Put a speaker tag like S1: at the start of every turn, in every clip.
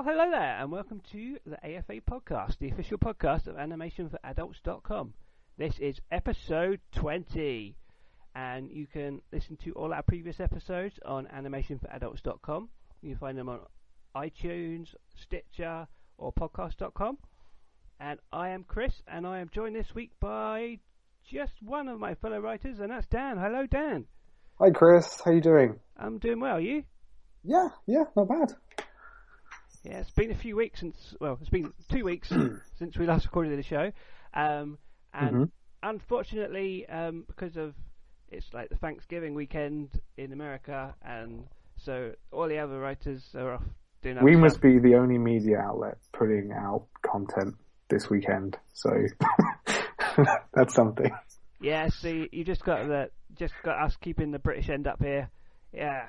S1: Well, hello there, and welcome to the AFA Podcast, the official podcast of animationforadults.com. This is episode 20, and you can listen to all our previous episodes on animationforadults.com. You can find them on iTunes, Stitcher, or podcast.com. And I am Chris, and I am joined this week by just one of my fellow writers, and that's Dan. Hello, Dan.
S2: Hi, Chris. How you doing?
S1: I'm doing well. You?
S2: Yeah, not bad.
S1: Yeah, it's been a few weeks since, well, it's been 2 weeks since we last recorded the show. And unfortunately, because of, it's like the Thanksgiving weekend in America, and so all the other writers are off doing other
S2: We
S1: stuff.
S2: must be the only media outlet putting out content this weekend, so that's something.
S1: Yeah, so you just got us keeping the British end up here. Yeah.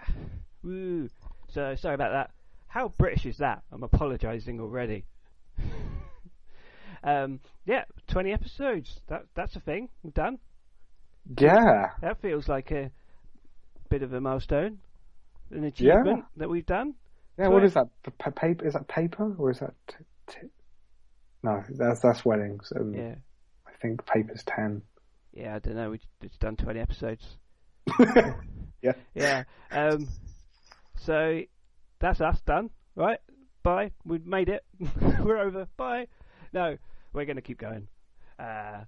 S1: Woo. So sorry about that. How British is that? I'm apologising already. 20 episodes. That's a thing. We've done.
S2: Yeah.
S1: That feels like a bit of a milestone, an achievement that we've done.
S2: Yeah. What is that? Paper? Is that paper or is that? No, that's weddings.
S1: Yeah.
S2: I think paper's 10.
S1: Yeah, I don't know. We've just done 20 episodes.
S2: Yeah.
S1: Yeah. So that's us done, right? Bye. We've made it. We're over. Bye. No, we're going to keep going. I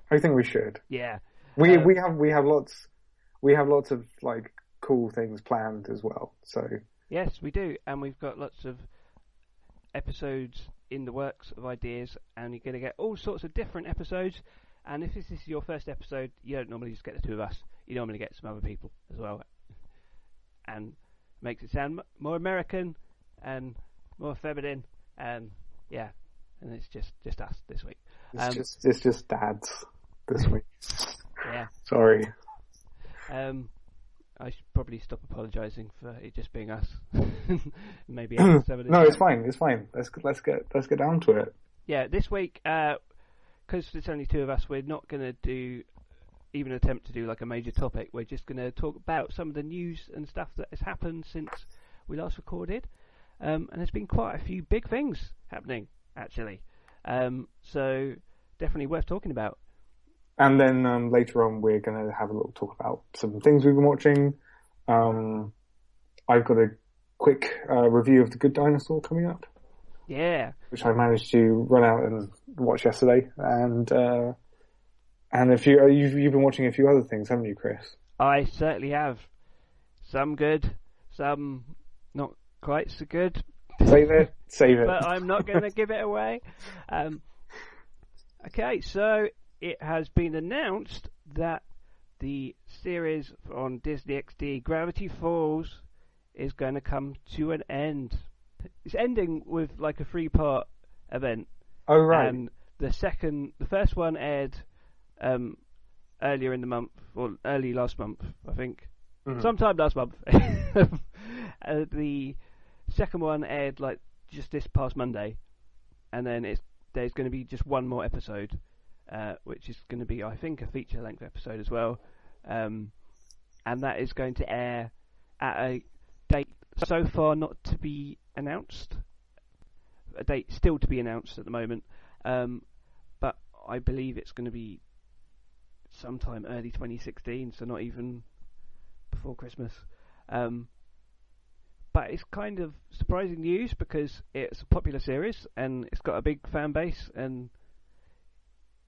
S2: think we should.
S1: Yeah.
S2: We have lots of like cool things planned as well. So
S1: yes, we do, and we've got lots of episodes in the works of ideas, and you're going to get all sorts of different episodes. And if this is your first episode, you don't normally just get the two of us. You normally get some other people as well, and makes it sound more American and more feminine, and yeah, and it's just us this week.
S2: It's just dads this week.
S1: Yeah.
S2: Sorry.
S1: I should probably stop apologising for it just being us. Maybe some of
S2: No, it's fine. Let's get down to it.
S1: Yeah, this week, because it's only two of us, we're not going to even attempt to do like a major topic. We're just going to talk about some of the news and stuff that has happened since we last recorded, and there's been quite a few big things happening actually, so definitely worth talking about.
S2: And then later on we're going to have a little talk about some things we've been watching. I've got a quick review of The Good Dinosaur coming up.
S1: Yeah.
S2: Which I managed to run out and watch yesterday, and a few you've been watching a few other things, haven't you, Chris?
S1: I certainly have. Some good, some not quite so good.
S2: Save it.
S1: But I'm not going to give it away. Okay, so it has been announced that the series on Disney XD, Gravity Falls, is going to come to an end. It's ending with like a 3-part event.
S2: Oh, right.
S1: And the first one aired earlier in the month, or early last month, I think. Mm-hmm. Sometime last month. The second one aired like just this past Monday, and then there's going to be just one more episode, which is going to be, I think, a feature-length episode as well, and that is going to air at a date so far not to be announced, a date still to be announced at the moment, but I believe it's going to be sometime early 2016, so not even before Christmas. But it's kind of surprising news because it's a popular series and it's got a big fan base, and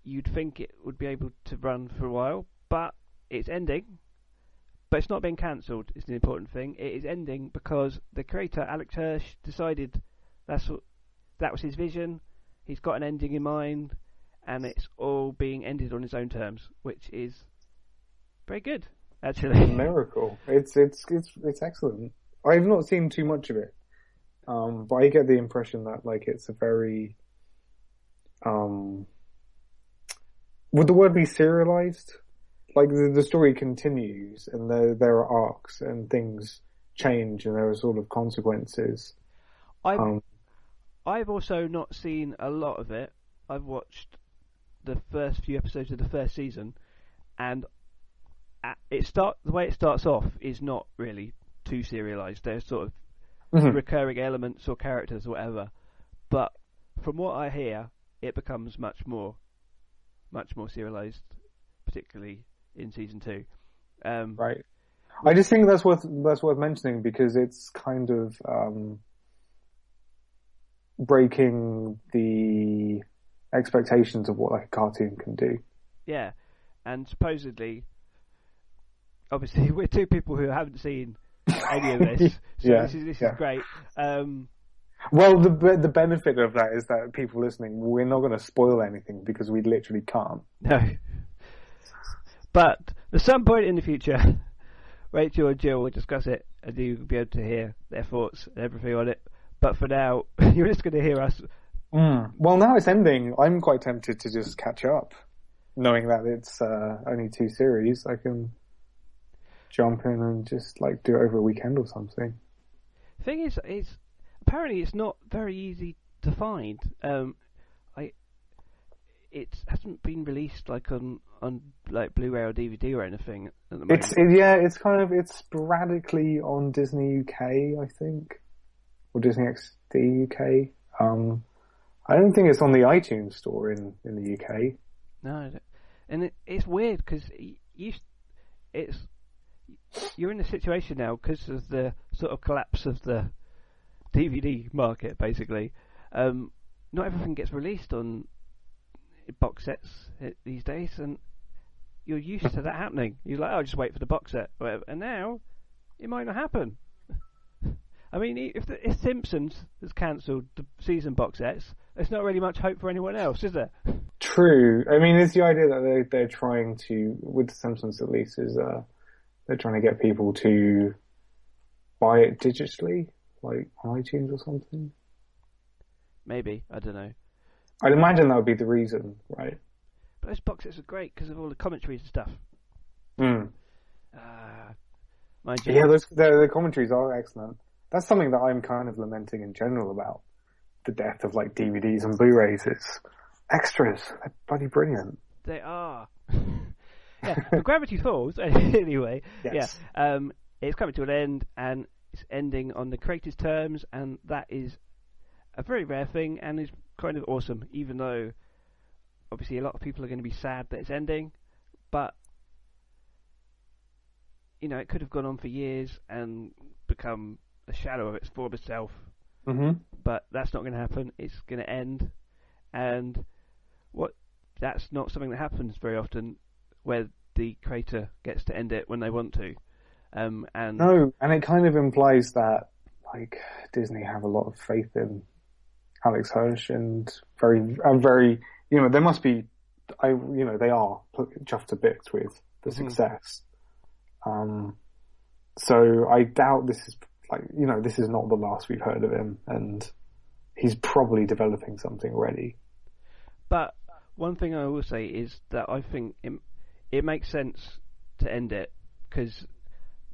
S1: you'd think it would be able to run for a while, but it's ending. But it's not being cancelled, is the important thing. It is ending because the creator, Alex Hirsch, decided that was his vision. He's got an ending in mind, and it's all being ended on his own terms, which is very good, actually.
S2: It's a miracle. It's excellent. I've not seen too much of it, but I get the impression that like it's a very would the word be serialized? Like the story continues, and there are arcs and things change, and there are sort of consequences.
S1: I've also not seen a lot of it. I've watched the first few episodes of the first season, and the way it starts off is not really too serialized. There's sort of recurring elements or characters or whatever. But from what I hear, it becomes much more serialized, particularly in season 2.
S2: Right. I just think that's worth mentioning because it's kind of breaking the expectations of what like a cartoon can do.
S1: Yeah, and supposedly, obviously, we're two people who haven't seen any of this, so this is great.
S2: Well, the benefit of that is that people listening, we're not going to spoil anything because we literally can't.
S1: No. But at some point in the future, Rachel and Jill will discuss it, and you'll be able to hear their thoughts and everything on it. But for now, you're just going to hear us.
S2: Well, now it's ending. I'm quite tempted to just catch up, knowing that it's only 2 series. I can jump in and just like do it over a weekend or something.
S1: Thing is, apparently it's not very easy to find. It hasn't been released like on like Blu-ray or DVD or anything at the moment.
S2: It's sporadically on Disney UK, I think, or Disney XD UK. I don't think it's on the iTunes store in the UK.
S1: No, and it's weird because you're in a situation now because of the sort of collapse of the DVD market. Basically, not everything gets released on box sets these days, and you're used to that happening. You're like, I'll just wait for the box set, whatever. And now it might not happen. I mean, if Simpsons has cancelled the season box sets, there's not really much hope for anyone else, is there?
S2: True. I mean, it's the idea that they're trying to, with the Simpsons at least, is they're trying to get people to buy it digitally, like on iTunes or something.
S1: Maybe, I don't know.
S2: I'd imagine that would be the reason, right?
S1: But those box sets are great because of all the commentaries and stuff.
S2: Mind
S1: you.
S2: Yeah, the commentaries are excellent. That's something that I'm kind of lamenting in general about the death of like DVDs and Blu-rays. It's extras. They're bloody brilliant.
S1: They are. Yeah, but Gravity Falls, anyway.
S2: Yes.
S1: Yeah. It's coming to an end, and it's ending on the creator's terms, and that is a very rare thing, and is kind of awesome, even though obviously a lot of people are going to be sad that it's ending, but you know, it could have gone on for years and become a shadow of its former self. But that's not going to happen. It's going to end, and that's not something that happens very often, where the creator gets to end it when they want to. And it kind of implies that like Disney have a lot of faith in Alex Hirsch, and very, you know, they must be, they are chuffed to bits with the success. So I doubt this is this is not the last we've heard of him, and he's probably developing something already. But one thing I will say is that I think it makes sense to end it because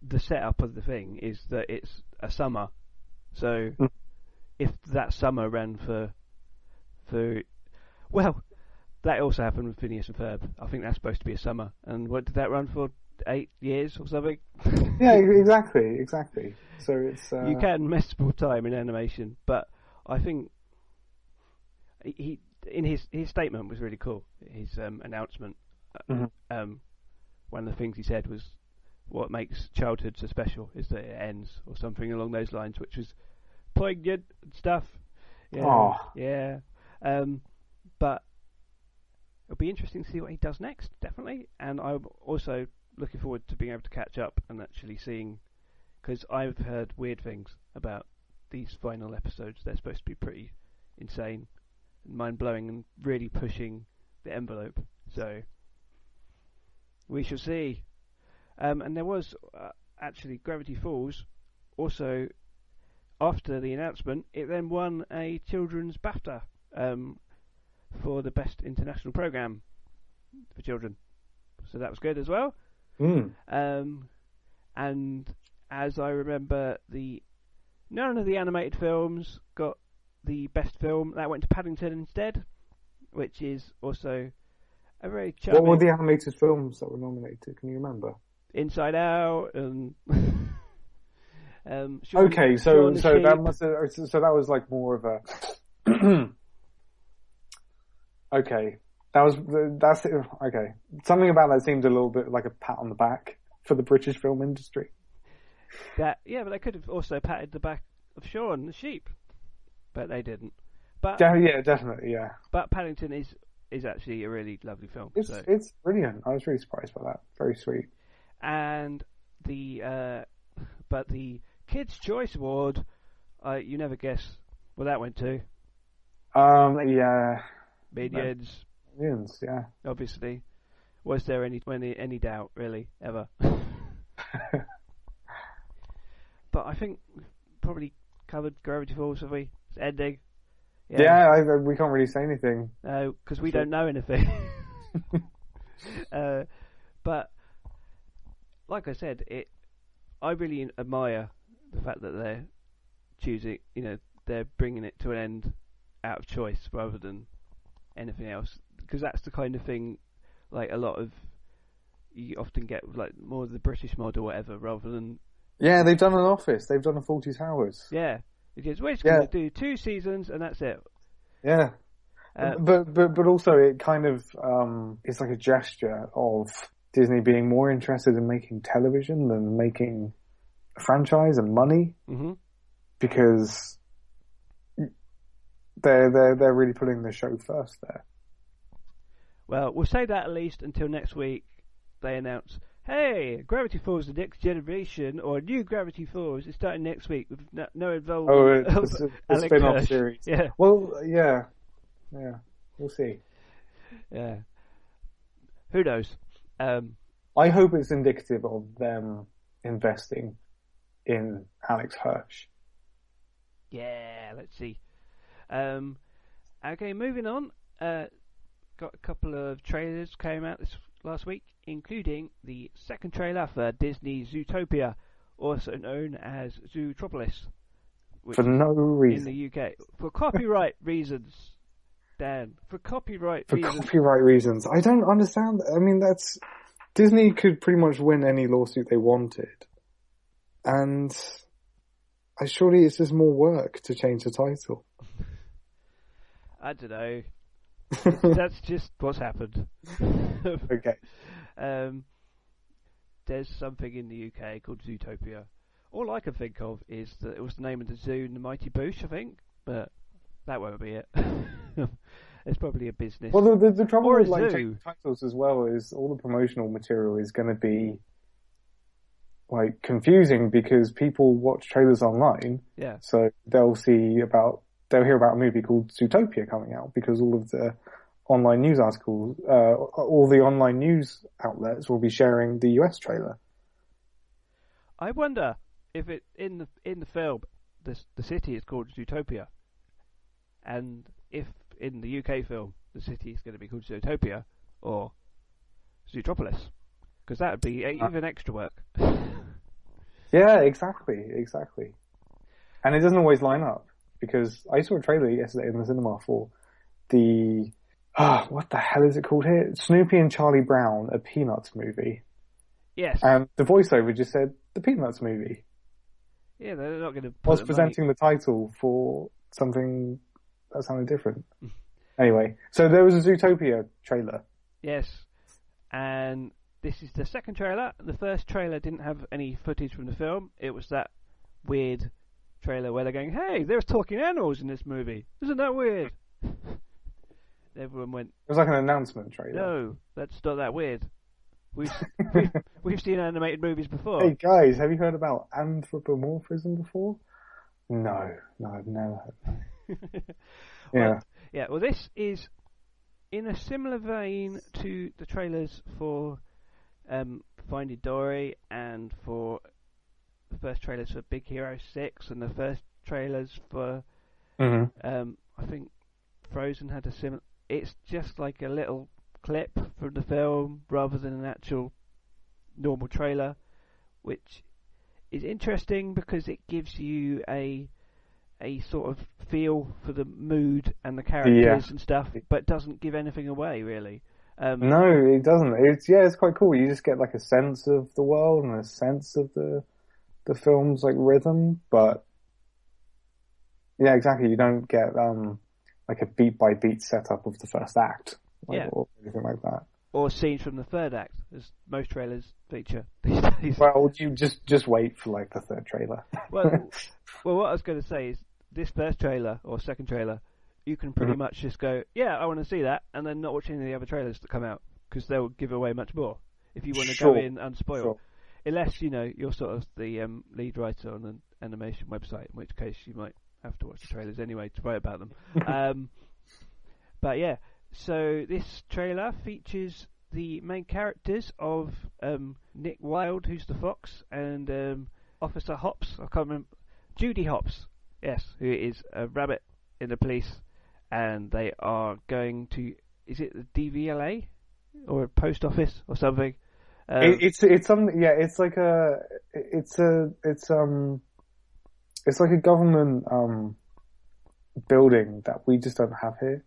S1: the setup of the thing is that it's a summer, so. If that summer ran for well, that also happened with Phineas and Ferb. I think that's supposed to be a summer. And what did that run for? 8 years or something?
S2: Yeah, exactly. So it's
S1: you can mess with time in animation, but I think he in his statement was really cool. His announcement. One of the things he said was, "What makes childhood so special is that it ends," or something along those lines, which was poignant stuff. Yeah. But it'll be interesting to see what he does next, definitely. And I'm also looking forward to being able to catch up and actually seeing, because I've heard weird things about these final episodes. They're supposed to be pretty insane, mind-blowing, and really pushing the envelope. So we shall see. And there was actually Gravity Falls also. After the announcement, it then won a children's BAFTA for the best international program for children. So that was good as well. And as I remember, none of the animated films got the best film. That went to Paddington instead, which is also a very charming...
S2: What were the animated films that were nominated? Can you remember?
S1: Inside Out and...
S2: Okay, so
S1: Shaun the
S2: that
S1: Sheep.
S2: that was like more of a okay. That's okay. Something about that seemed a little bit like a pat on the back for the British film industry.
S1: But they could have also patted the back of Shaun the Sheep, but they didn't. But
S2: Yeah, definitely, yeah.
S1: But Paddington is actually a really lovely film.
S2: It's brilliant. I was really surprised by that. Very sweet.
S1: And the Kids' Choice Award, you never guess what that went to.
S2: Yeah.
S1: Minions.
S2: Minions, yeah.
S1: Obviously. Was there any doubt, really, ever? But I think probably covered Gravity Falls, have we? It's ending.
S2: Yeah, we can't really say anything.
S1: No, because we don't know anything. But like I said, I really admire the fact that they're choosing, they're bringing it to an end out of choice rather than anything else. Because that's the kind of thing, like a lot of you often get like more of the British model, or whatever, rather than.
S2: Yeah, they've done an Office. They've done a Fawlty Towers.
S1: Yeah, because we're just going to do 2 seasons and that's it.
S2: Yeah, but also it kind of it's like a gesture of Disney being more interested in making television than making a franchise and money, because they're really putting the show first there.
S1: Well, we'll say that at least until next week. They announce, hey, Gravity Falls: The Next Generation, or New Gravity Falls is starting next week with no involvement of
S2: it's a
S1: Alex
S2: spin-off
S1: Hirsch.
S2: series.
S1: Yeah.
S2: Well, yeah, we'll see.
S1: Yeah. Who knows?
S2: I hope it's indicative of them investing in Alex Hirsch.
S1: Yeah, let's see. Okay, moving on. Got a couple of trailers came out this last week, including the second trailer for Disney's Zootopia, also known as Zootropolis.
S2: For no reason.
S1: In the UK. For copyright reasons, Dan. For copyright
S2: reasons. I don't understand. I mean, Disney could pretty much win any lawsuit they wanted. And surely it's just more work to change the title.
S1: I don't know. That's just what's happened.
S2: Okay.
S1: There's something in the UK called Zootopia. All I can think of is that it was the name of the zoo in the Mighty Boosh, I think, but that won't be it. It's probably a business.
S2: Well, the trouble
S1: or
S2: with
S1: changing
S2: titles as well is all the promotional material is going to be like confusing because people watch trailers online.
S1: Yeah.
S2: So they'll hear about a movie called Zootopia coming out because all of the online news articles, all the online news outlets will be sharing the US trailer.
S1: I wonder if it in the film the city is called Zootopia, and if in the UK film the city is going to be called Zootopia or Zootropolis, because that would be even extra work.
S2: Yeah, exactly. And it doesn't always line up. Because I saw a trailer yesterday in the cinema for the what the hell is it called here? Snoopy and Charlie Brown, a Peanuts movie.
S1: Yes.
S2: And the voiceover just said the Peanuts movie.
S1: Yeah, they're not going to.
S2: I was presenting the title for something that sounded different. Anyway, so there was a Zootopia trailer.
S1: Yes, and this is the second trailer. The first trailer didn't have any footage from the film. It was that weird trailer where they're going, hey, there's talking animals in this movie. Isn't that weird? Everyone went,
S2: it was like an announcement trailer.
S1: No, that's not that weird. We've seen animated movies before.
S2: Hey guys, have you heard about anthropomorphism before? No, I've never heard that.
S1: Well, this is in a similar vein to the trailers for Finding Dory and for the first trailers for Big Hero 6 and the first trailers for I think Frozen had a similar. It's just like a little clip from the film rather than an actual normal trailer, which is interesting because it gives you a sort of feel for the mood and the characters and stuff, but doesn't give anything away really.
S2: No, it doesn't. It's quite cool. You just get like a sense of the world and a sense of the the film's like rhythm, but yeah, exactly. You don't get like a beat by beat setup of the first act, or anything like that.
S1: Or scenes from the third act, as most trailers feature these days.
S2: Well, you just wait for like the third trailer.
S1: well, what I was going to say is this first trailer or second trailer, you can pretty much just go, yeah, I want to see that, and then not watch any of the other trailers that come out because they'll give away much more if you want to go in unspoiled. Sure. Unless you're sort of the lead writer on an animation website, in which case you might have to watch the trailers anyway to write about them. But yeah. So this trailer features the main characters of Nick Wilde, who's the fox, and Officer Hops. I can't remember. Judy Hops, yes, who is a rabbit in the police, and they are going to. Is it the DVLA or a post office or something?
S2: It's something. Yeah, it's like it's like a government building that we just don't have here.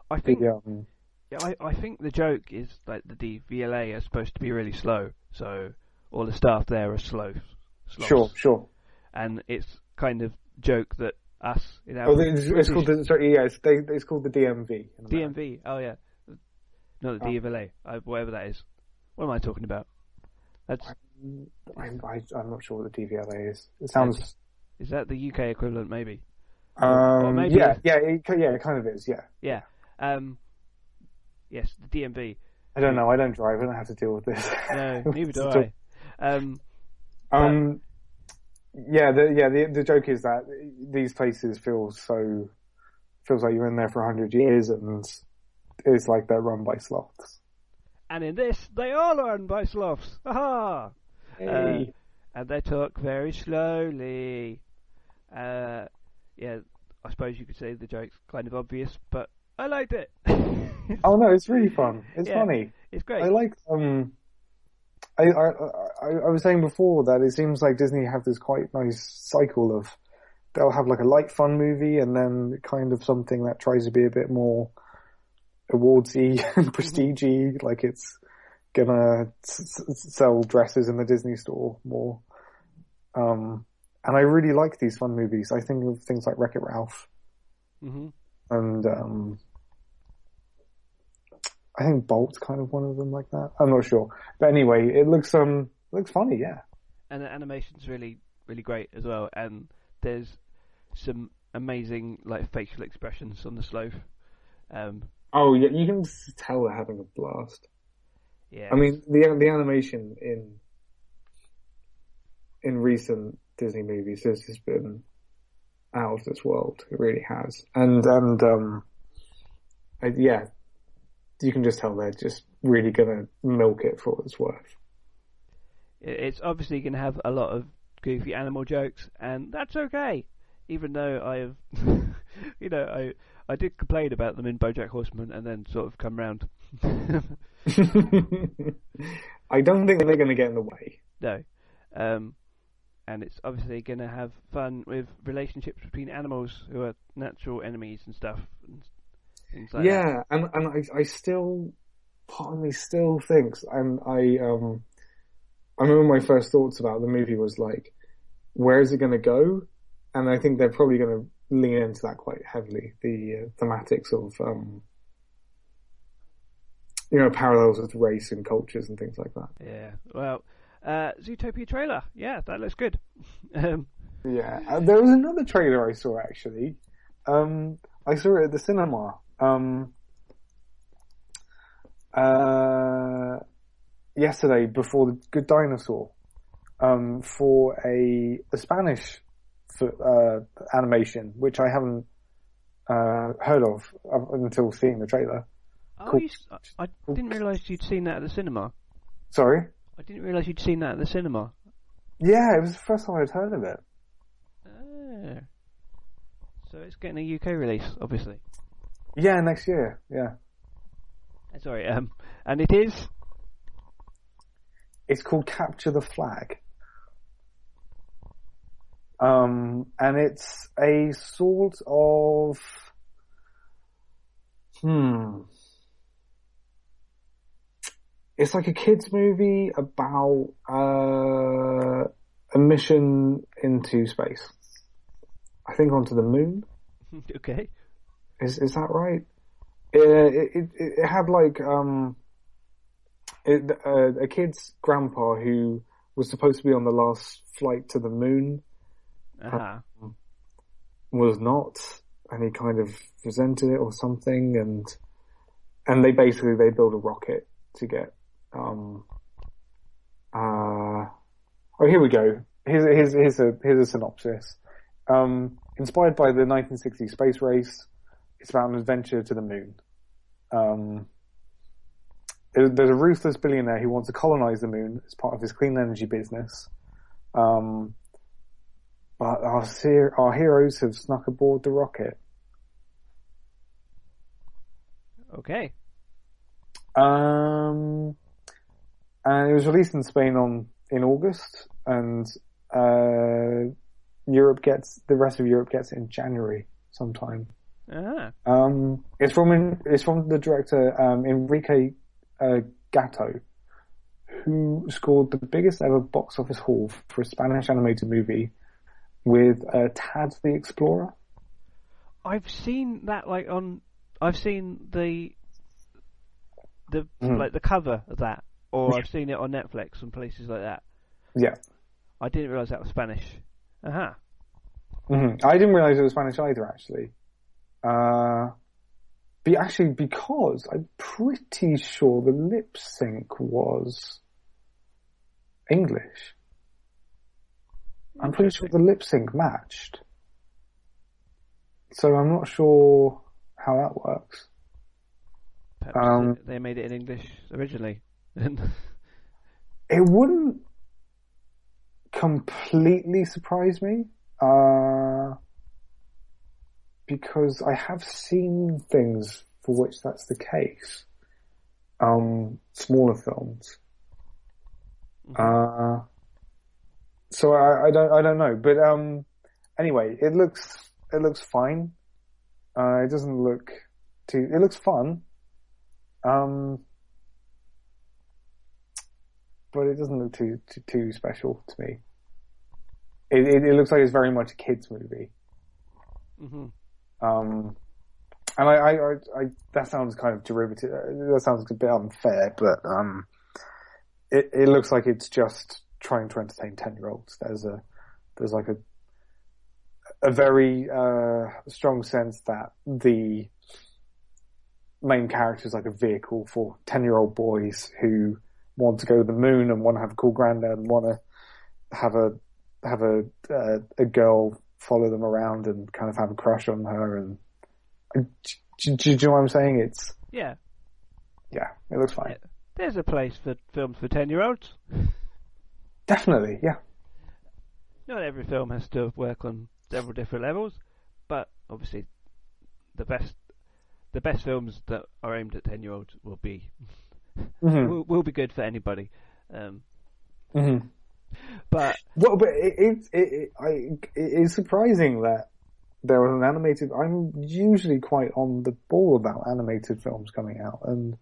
S1: I think, I think the joke is like the DVLA are supposed to be really slow, so all the staff there are sloths.
S2: Sure.
S1: And it's kind of joke that us in our
S2: it's called it's called the DMV.
S1: DMV, oh yeah, not the DVLA, whatever that is. What am I talking about? That's.
S2: I'm not sure what the DVLA is. It sounds.
S1: Is that the UK equivalent, maybe?
S2: Or maybe it kind of is. Yeah.
S1: Yeah. Yes, the DMV.
S2: I don't know. I don't drive. I don't have to deal with this.
S1: No, neither do I.
S2: The joke is that these places feels like you're in there for 100 years, and it's like they're run by sloths.
S1: And in this, they are run by sloths. Aha!
S2: Hey.
S1: And they talk very slowly. I suppose you could say the joke's kind of obvious, but I liked it.
S2: Oh no, it's really fun. It's funny.
S1: It's great.
S2: I like. I was saying before that it seems like Disney have this quite nice cycle of they'll have like a light fun movie and then kind of something that tries to be a bit more awardsy and prestigey, like it's gonna sell dresses in the Disney store more. And I really like these fun movies. I think of things like Wreck-It Ralph.
S1: Mm-hmm.
S2: And I think Bolt's kind of one of them like that. I'm not sure. But anyway, it looks funny, yeah.
S1: And the animation's really, really great as well. And there's some amazing like facial expressions on the sloth.
S2: Oh yeah, you can tell they're having a blast.
S1: Yeah.
S2: I mean, the animation in recent Disney movies has just been out of this world. It really has. You can just tell they're just really gonna milk it for what it's worth.
S1: It's obviously gonna have a lot of goofy animal jokes, and that's okay. Even though I have, I did complain about them in BoJack Horseman, and then sort of come round.
S2: I don't think they're going to get in the way.
S1: No. And it's obviously going to have fun with relationships between animals who are natural enemies and stuff. And things like that.
S2: And I still, part of me still thinks, I remember my first thoughts about the movie was like, where is it going to go? And I think they're probably going to lean into that quite heavily, the thematics of, parallels with race and cultures and things like that.
S1: Yeah, well, Zootopia trailer, yeah, that looks good.
S2: There was another trailer I saw actually. I saw it at the cinema. Yesterday before the Good Dinosaur, for a Spanish animation, which I haven't heard of until seeing the trailer.
S1: Oh, I didn't realise you'd seen that at the cinema.
S2: Sorry?
S1: I didn't realise you'd seen that at the cinema.
S2: Yeah, it was the first time I'd heard of it.
S1: Oh. So it's getting a UK release, obviously.
S2: Yeah, next year, yeah.
S1: Sorry, and it is?
S2: It's called Capture the Flag. And it's a sort of, it's like a kids movie about a a mission into space. I think onto the moon.
S1: Okay.
S2: Is that right? It had like a kid's grandpa who was supposed to be on the last flight to the moon. Was not, and he kind of resented it or something, and they build a rocket to get here we go. Here's a synopsis. Inspired by the 1960 space race, it's about an adventure to the moon. There's a ruthless billionaire who wants to colonize the moon as part of his clean energy business. But our heroes have snuck aboard the rocket.
S1: Okay.
S2: And it was released in Spain in August, and the rest of Europe gets it in January sometime. It's from the director Enrique Gatto, who scored the biggest ever box office haul for a Spanish animated movie with Tad the Explorer.
S1: I've seen that I've seen the like the cover of that, or I've seen it on Netflix and places like that.
S2: Yeah. I
S1: didn't realise that was Spanish.
S2: I didn't realise it was Spanish either, actually. Because I'm pretty sure the lip sync was English. I'm pretty sure the lip sync matched. So I'm not sure how that works.
S1: Perhaps they made it in English originally.
S2: It wouldn't completely surprise me, because I have seen things for which that's the case. Smaller films. So I don't know, but anyway, it looks fine. It doesn't look too. It looks fun. But it doesn't look too special to me. It looks like it's very much a kids movie. And I that sounds kind of derivative. That sounds a bit unfair, but it looks like it's just trying to entertain 10-year-olds. There's like a very strong sense that the main character is like a vehicle for 10-year-old boys who want to go to the moon and want to have a cool granddad and want to have a girl follow them around and kind of have a crush on her. And do you know what I'm saying?
S1: Yeah,
S2: it looks fine.
S1: There's a place for films for 10-year-olds.
S2: Definitely, yeah.
S1: Not every film has to work on several different levels, but obviously the best films that are aimed at 10-year-olds will be will be good for anybody. But it's surprising that there was an animated. I'm usually quite on the ball about animated films coming out, and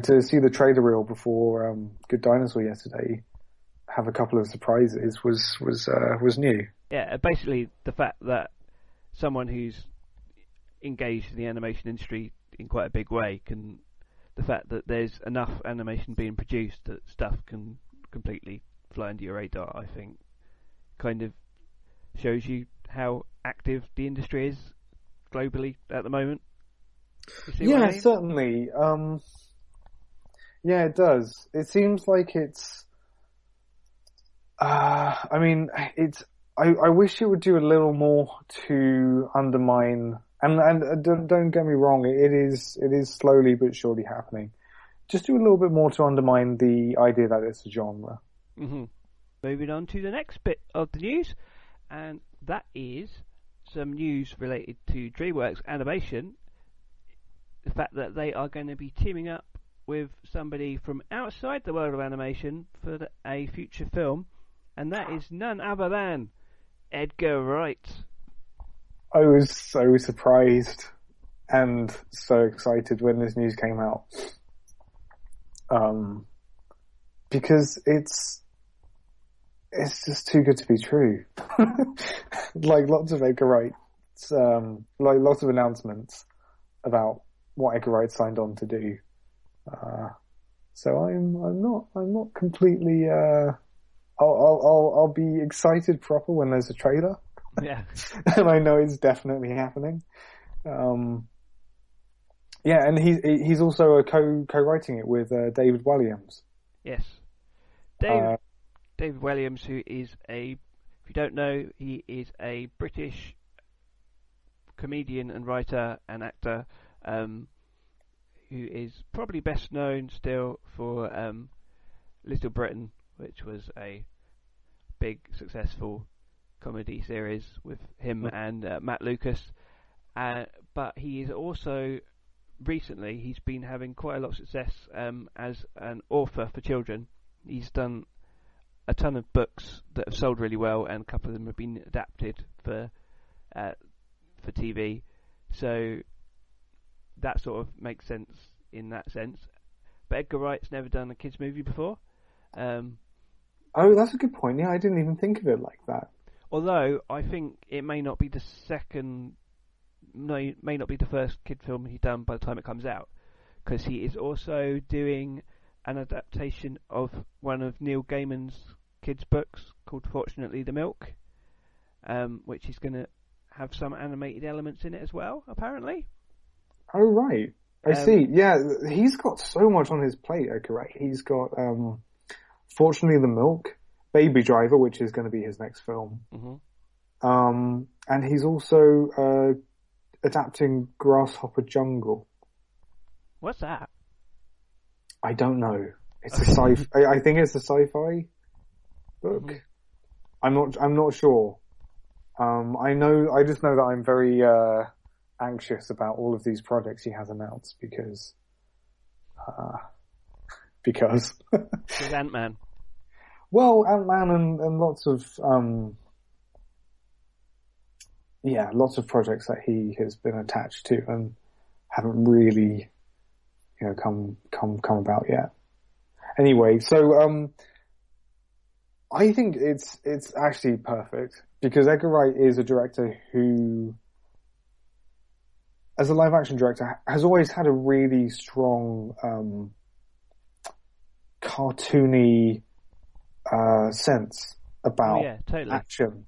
S1: to see the trailer reel before Good Dinosaur yesterday have a couple of surprises was new. Yeah, basically the fact that someone who's engaged in the animation industry in quite a big way the fact that there's enough animation being produced that stuff can completely fly under your radar, I think, kind of shows you how active the industry is globally at the moment.
S2: Yeah, I mean? Certainly. Yeah, it does. It seems like it's. I mean, it's. I wish it would do a little more to undermine. And don't get me wrong, it is slowly but surely happening. Just do a little bit more to undermine the idea that it's a genre.
S1: Moving on to the next bit of the news, and that is some news related to DreamWorks Animation. The fact that they are going to be teaming up with somebody from outside the world of animation for a future film, and that is none other than Edgar Wright.
S2: I was so surprised and so excited when this news came out. Because it's just too good to be true. Like lots of Edgar Wright, like lots of announcements about what Edgar Wright signed on to do. So I'm not completely. I'll be excited proper when there's a trailer.
S1: Yeah.
S2: And I know it's definitely happening. Yeah, and he's also co-writing it with David Williams.
S1: Yes. David Williams, who is if you don't know, he is a British comedian and writer and actor, who is probably best known still for Little Britain, which was a big successful comedy series with him and Matt Lucas. But he is also recently he's been having quite a lot of success as an author for children. He's done a ton of books that have sold really well, and a couple of them have been adapted for TV. So that sort of makes sense in that sense. But Edgar Wright's never done a kids movie before.
S2: Oh, that's a good point. Yeah, I didn't even think of it like that.
S1: Although I think it may not be the first kid film he's done by the time it comes out, because he is also doing an adaptation of one of Neil Gaiman's kids' books called Fortunately the Milk, which is going to have some animated elements in it as well, apparently.
S2: Oh, right. I see. Yeah, he's got so much on his plate, Edgar Wright. He's got Fortunately the Milk, Baby Driver, which is going to be his next film. Mm-hmm. And he's also adapting Grasshopper Jungle.
S1: What's that?
S2: I don't know. It's a sci. I think it's a sci-fi book. Mm-hmm. I'm not sure. I just know that I'm very anxious about all of these projects he has announced because
S1: Ant-Man.
S2: Well, Ant-Man and lots of lots of projects that he has been attached to and haven't really, come about yet. Anyway, so I think it's actually perfect because Edgar Wright is a director who, as a live action director, has always had a really strong cartoony sense about action.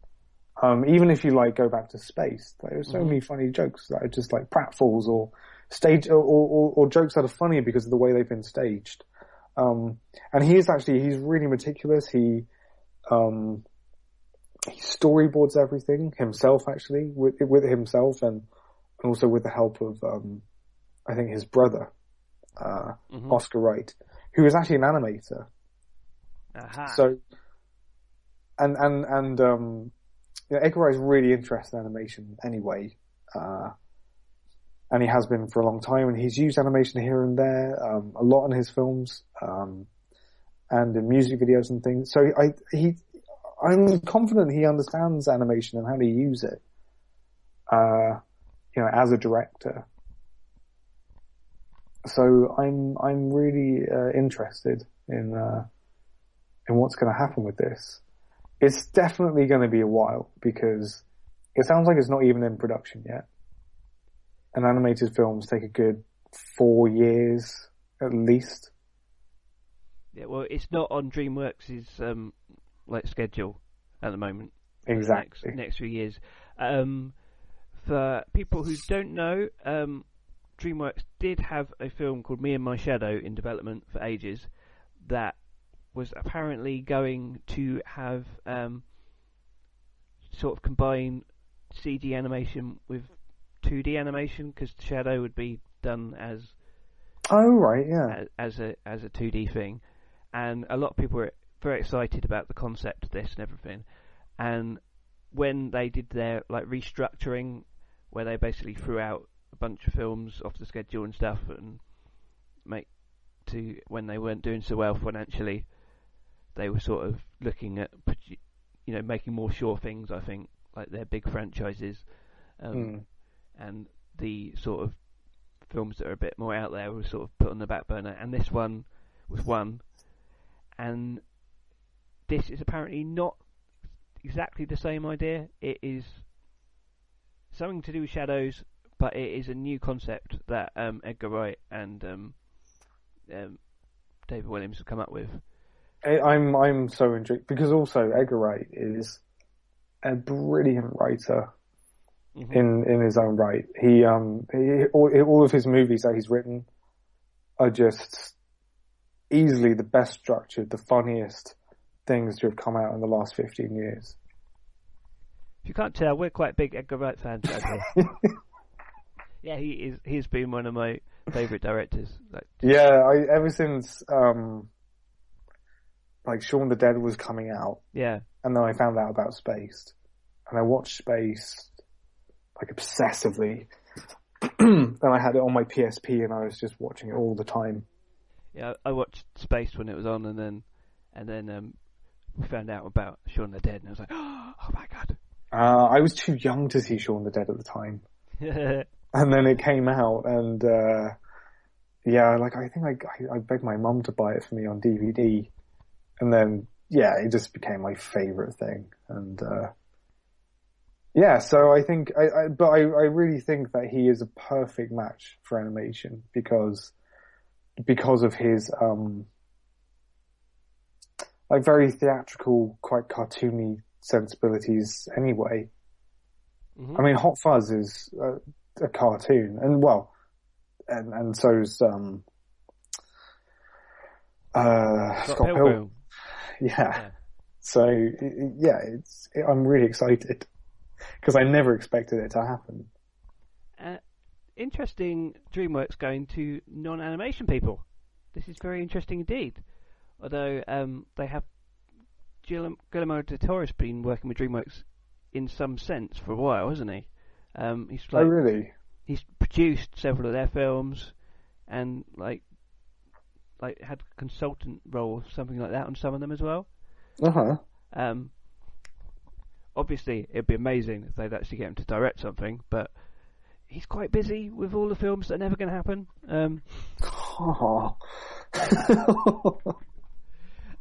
S2: Even if you go back to Space, there are so many funny jokes that are just like pratfalls or stage or jokes that are funny because of the way they've been staged. And he's really meticulous. He storyboards everything himself, actually, with himself and also with the help of I think his brother, Oscar Wright, who is actually an animator. So, Edgar Wright is really interested in animation anyway, and he has been for a long time. And he's used animation here and there a lot in his films and in music videos and things. So I'm confident he understands animation and how to use it, as a director. So I'm really interested in what's going to happen with this. It's definitely going to be a while because it sounds like it's not even in production yet. And animated films take a good 4 years at least.
S1: Yeah, well, it's not on DreamWorks' schedule at the moment.
S2: Exactly.
S1: For the next few years. For people who don't know, DreamWorks did have a film called Me and My Shadow in development for ages that was apparently going to have sort of combine CG animation with 2D animation, because the shadow would be done as as a 2D thing, and a lot of people were very excited about the concept of this and everything. And when they did their restructuring, where they basically threw out a bunch of films off the schedule and stuff, and when they weren't doing so well financially, they were sort of looking at making more sure things. I think like their big franchises, and the sort of films that are a bit more out there were sort of put on the back burner. And this one was one, and this is apparently not exactly the same idea. It is something to do with shadows, but it is a new concept that Edgar Wright and David Williams have come up with.
S2: I'm so intrigued because also Edgar Wright is a brilliant writer in his own right. He all of his movies that he's written are just easily the best structured, the funniest things to have come out in the last 15 years.
S1: If you can't tell, we're quite big Edgar Wright fans out here. Yeah, he's been one of my favourite directors.
S2: Ever since like Shaun the Dead was coming out.
S1: Yeah.
S2: And then I found out about Spaced. And I watched Spaced like obsessively. And I had it on my PSP and I was just watching it all the time.
S1: Yeah, I watched Spaced when it was on, and then we found out about Shaun the Dead, and I was like, oh my god.
S2: I was too young to see Shaun the Dead at the time. And then it came out, and I think I begged my mum to buy it for me on DVD, and then it just became my favourite thing. And so I think, I really think that he is a perfect match for animation because of his like very theatrical, quite cartoony sensibilities anyway. I mean, Hot Fuzz is a cartoon, and so's Scott Pilgrim. Yeah. So I'm really excited because I never expected it to happen.
S1: Interesting, DreamWorks going to non-animation people. This is very interesting indeed. Although they have Guillermo del Toro's been working with DreamWorks in some sense for a while, hasn't he? He's like,
S2: oh really?
S1: He's produced several of their films, and like had a consultant role or something like that on some of them as well. Obviously, it'd be amazing if they'd actually get him to direct something, but he's quite busy with all the films that are never going to happen.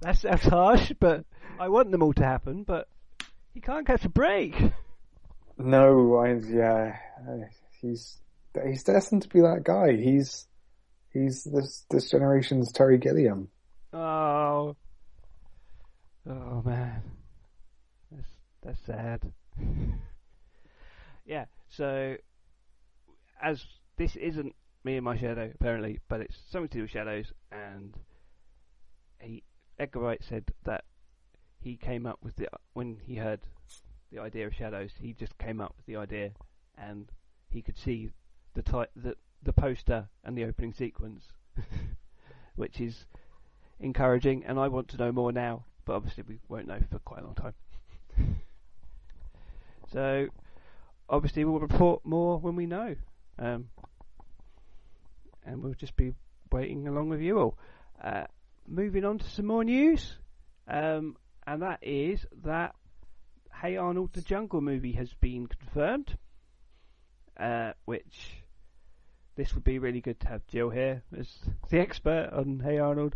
S1: That sounds harsh, but I want them all to happen, but he can't catch a break.
S2: No, he's destined to be that guy. He's this generation's Terry Gilliam.
S1: Oh man, that's sad. Yeah, so as this isn't Me and My Shadow apparently, but it's something to do with shadows, and Edgar Wright said that he came up with when he heard the idea of shadows, he just came up with the idea, and he could see the poster and the opening sequence, which is encouraging, and I want to know more now, but obviously we won't know for quite a long time. So obviously we'll report more when we know, and we'll just be waiting along with you all. Moving on to some more news, and that is that Hey Arnold, the Jungle movie has been confirmed, which this would be really good to have Jill here as the expert on Hey Arnold,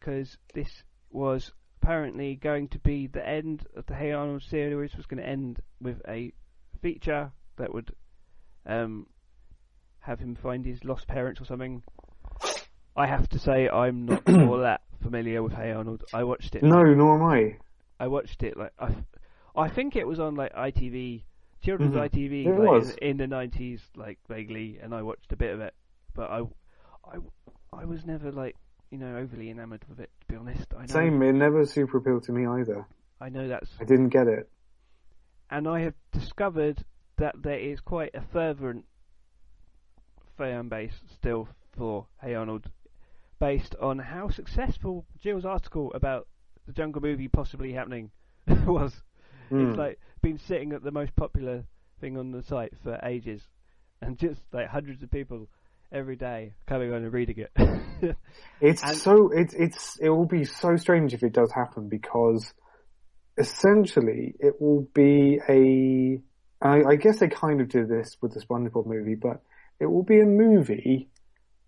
S1: because this was apparently going to be the end of the Hey Arnold series, was going to end with a feature that would have him find his lost parents or something. I have to say I'm not all that familiar with Hey Arnold. I watched it.
S2: No, nor am I.
S1: I watched it I think it was on like ITV, children's ITV, in the 90s, like vaguely, and I watched a bit of it. But I was never overly enamoured with it, to be honest. I know,
S2: same, it never super appealed to me either.
S1: I know I
S2: didn't get it.
S1: And I have discovered that there is quite a fervent fan base still for Hey Arnold, based on how successful Jill's article about the Jungle movie possibly happening was. It's like been sitting at the most popular thing on the site for ages, and just like hundreds of people every day coming on and reading it.
S2: It will be so strange if it does happen, because essentially it will be I guess they kind of did this with the SpongeBob movie, but it will be a movie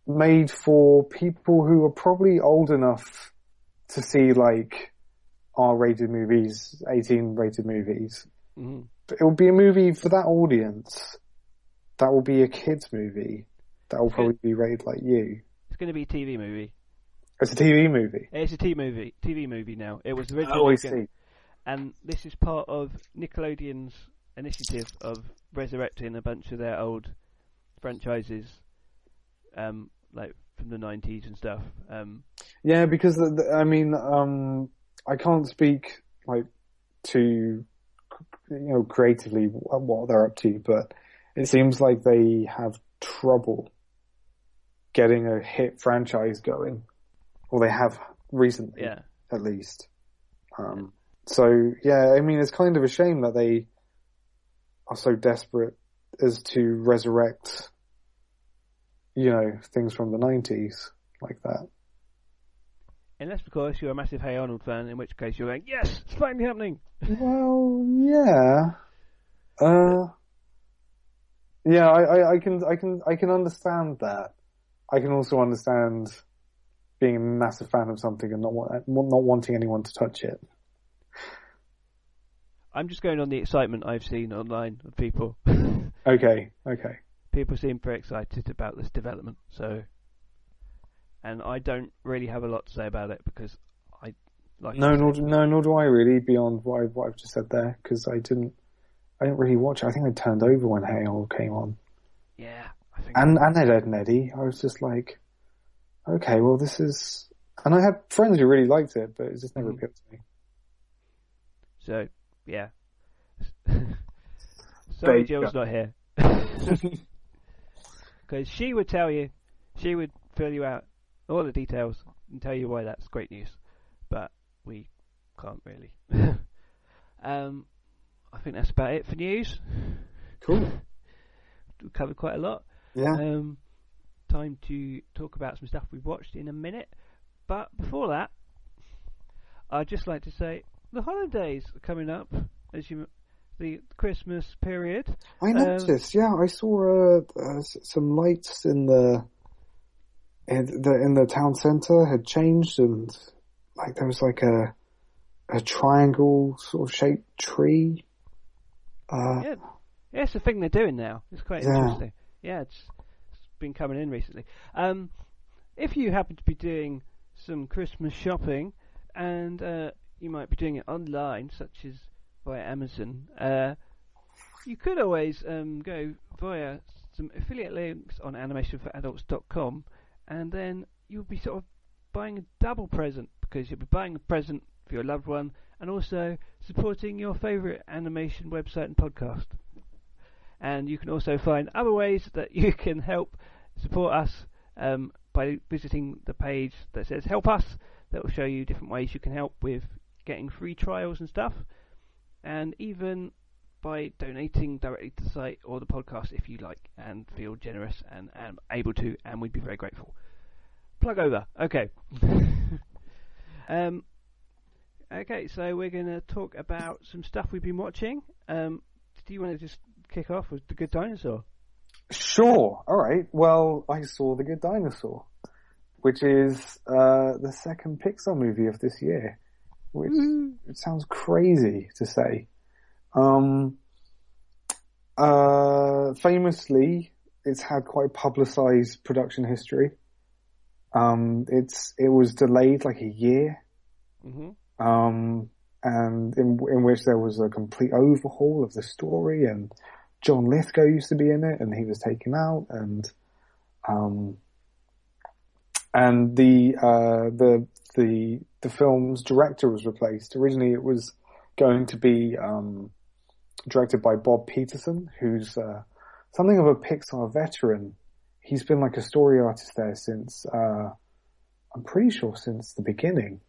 S2: made for people who are probably old enough to see like R-rated movies, 18-rated movies.
S1: Mm-hmm.
S2: But it will be a movie for that audience. That will be a kids' movie. That will probably be rated like you.
S1: It's going to be a TV movie.
S2: It's a TV movie.
S1: It's a TV movie now. It was originally.
S2: Oh, I see.
S1: And this is part of Nickelodeon's initiative of resurrecting a bunch of their old franchises, like from the 90s and stuff.
S2: Yeah, because I can't speak like to creatively what they're up to, but it seems like they have trouble getting a hit franchise going, or they have recently, at least. So yeah, I mean, it's kind of a shame that they are so desperate as to resurrect, things from the 90s like that.
S1: Unless, of course, you're a massive Hey Arnold fan, in which case you're going, yes, it's finally happening.
S2: Well, yeah. Yeah, I can understand that. I can also understand being a massive fan of something and not wanting anyone to touch it.
S1: I'm just going on the excitement I've seen online of people.
S2: Okay.
S1: People seem very excited about this development, and I don't really have a lot to say about it because I like. Nor
S2: do I really, beyond what I've just said there, because I didn't really watch it. I think I turned over when Hey Arnold came on.
S1: Yeah, I think.
S2: And Ed and Eddie, I was just like, okay, well this is, and I had friends who really liked it, but it just never appealed to me.
S1: So yeah. Sorry, Jill's not here. Because she would tell you, she would fill you out all the details and tell you why that's great news, but we can't really. I think that's about it for news.
S2: Cool.
S1: We covered quite a lot.
S2: Yeah.
S1: Time to talk about some stuff we've watched in a minute, but before that, I'd just like to say the holidays are coming up, the Christmas period.
S2: I noticed. Yeah, I saw some lights in the town centre had changed, and like there was like a triangle sort of shaped tree.
S1: Yeah, it's the thing they're doing now. It's quite interesting. Yeah, it's been coming in recently. If you happen to be doing some Christmas shopping, and you might be doing it online, such as via Amazon, you could always go via some affiliate links on animationforadults.com, and then you'll be sort of buying a double present, because you'll be buying a present for your loved one and also supporting your favourite animation website and podcast. And you can also find other ways that you can help support us by visiting the page that says Help Us. That will show you different ways you can help with getting free trials and stuff, and even by donating directly to the site or the podcast if you like and feel generous and able to, and we'd be very grateful. Plug over. Okay. Okay, so we're going to talk about some stuff we've been watching. Do you want to just kick off with The Good Dinosaur?
S2: Sure. All right. Well, I saw The Good Dinosaur, which is the second Pixar movie of this year, which it sounds crazy to say. Famously, it's had quite publicized production history. It was delayed like a year.
S1: Mm-hmm.
S2: And in which there was a complete overhaul of the story, and John Lithgow used to be in it, and he was taken out, and the film's director was replaced. Originally, it was going to be directed by Bob Peterson, who's something of a Pixar veteran. He's been like a story artist there since I'm pretty sure since the beginning.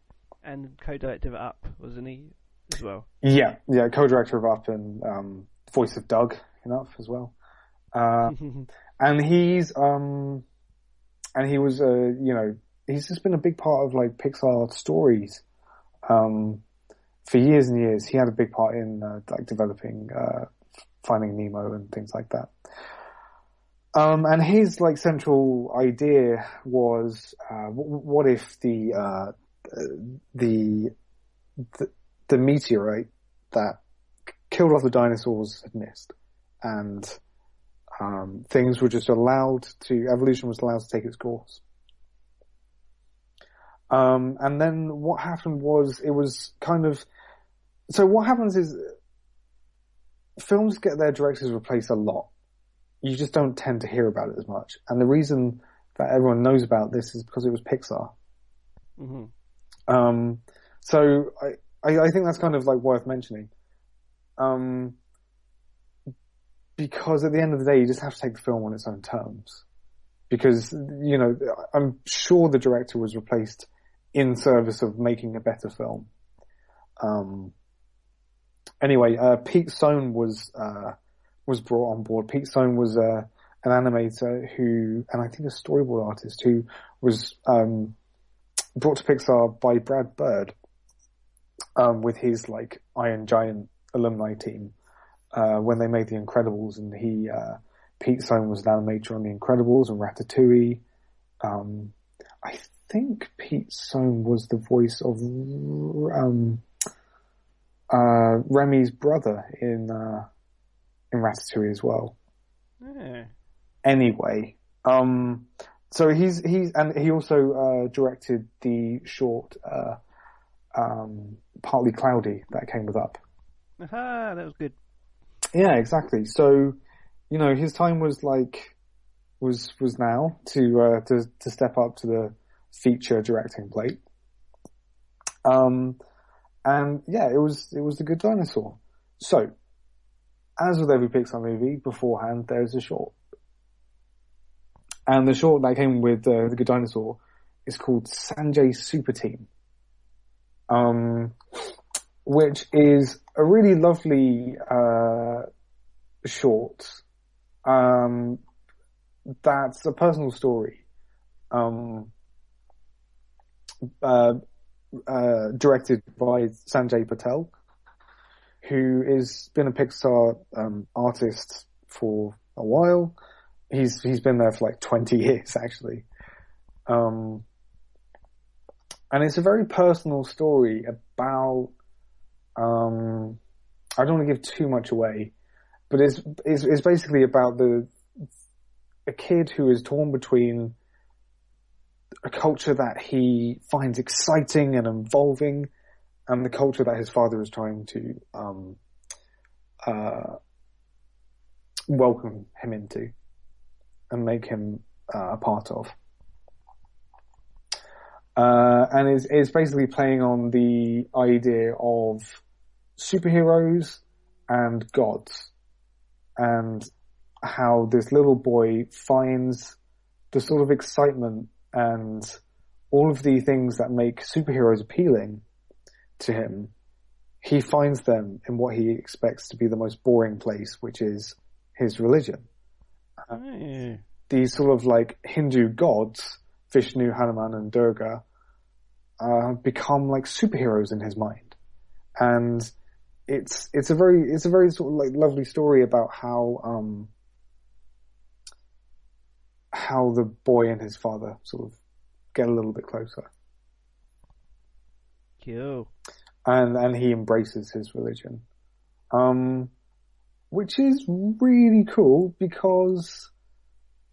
S1: And co-director of Up, wasn't he, as well?
S2: Yeah, co-director of Up and voice of Doug in Up as well. And he was he's just been a big part of like Pixar stories for years and years. He had a big part in like developing Finding Nemo and things like that. And his like central idea was what if the the meteorite that killed off the dinosaurs had missed, and things were just evolution was allowed to take its course. And then what happened was, so what happens is films get their directors replaced a lot. You just don't tend to hear about it as much. And the reason that everyone knows about this is because it was Pixar.
S1: Mm-hmm.
S2: So I think that's kind of like worth mentioning. Because at the end of the day, you just have to take the film on its own terms. Because, you know, I'm sure the director was replaced in service of making a better film. Anyway, Pete Sohn was brought on board. Pete Sohn was an animator and I think a storyboard artist who was brought to Pixar by Brad Bird with his like Iron Giant alumni team when they made The Incredibles, and Pete Sohn was an animator on The Incredibles and Ratatouille. I think Pete Sohn was the voice of Remy's brother in Ratatouille as well.
S1: Yeah.
S2: Anyway, so he also directed the short Partly Cloudy that came with Up.
S1: Aha, that was good.
S2: Yeah, exactly. So, you know, his time was now to step up to the feature directing plate. And yeah, it was The Good Dinosaur. So, as with every Pixar movie, beforehand there's a short. And the short that came with The Good Dinosaur is called Sanjay Super Team. Which is a really lovely short. That's a personal story. Directed by Sanjay Patel, who has been a Pixar artist for a while. He's been there for like 20 years actually. And it's a very personal story about I don't want to give too much away, but it's basically about a kid who is torn between a culture that he finds exciting and involving, and the culture that his father is trying to welcome him into and make him a part of. And it's basically playing on the idea of superheroes and gods, and how this little boy finds the sort of excitement and all of the things that make superheroes appealing to him. He finds them in what he expects to be the most boring place, which is his religion. These sort of like Hindu gods, Vishnu, Hanuman, and Durga, become like superheroes in his mind, and it's a very sort of like lovely story about how the boy and his father sort of get a little bit closer.
S1: Cool.
S2: And he embraces his religion, which is really cool because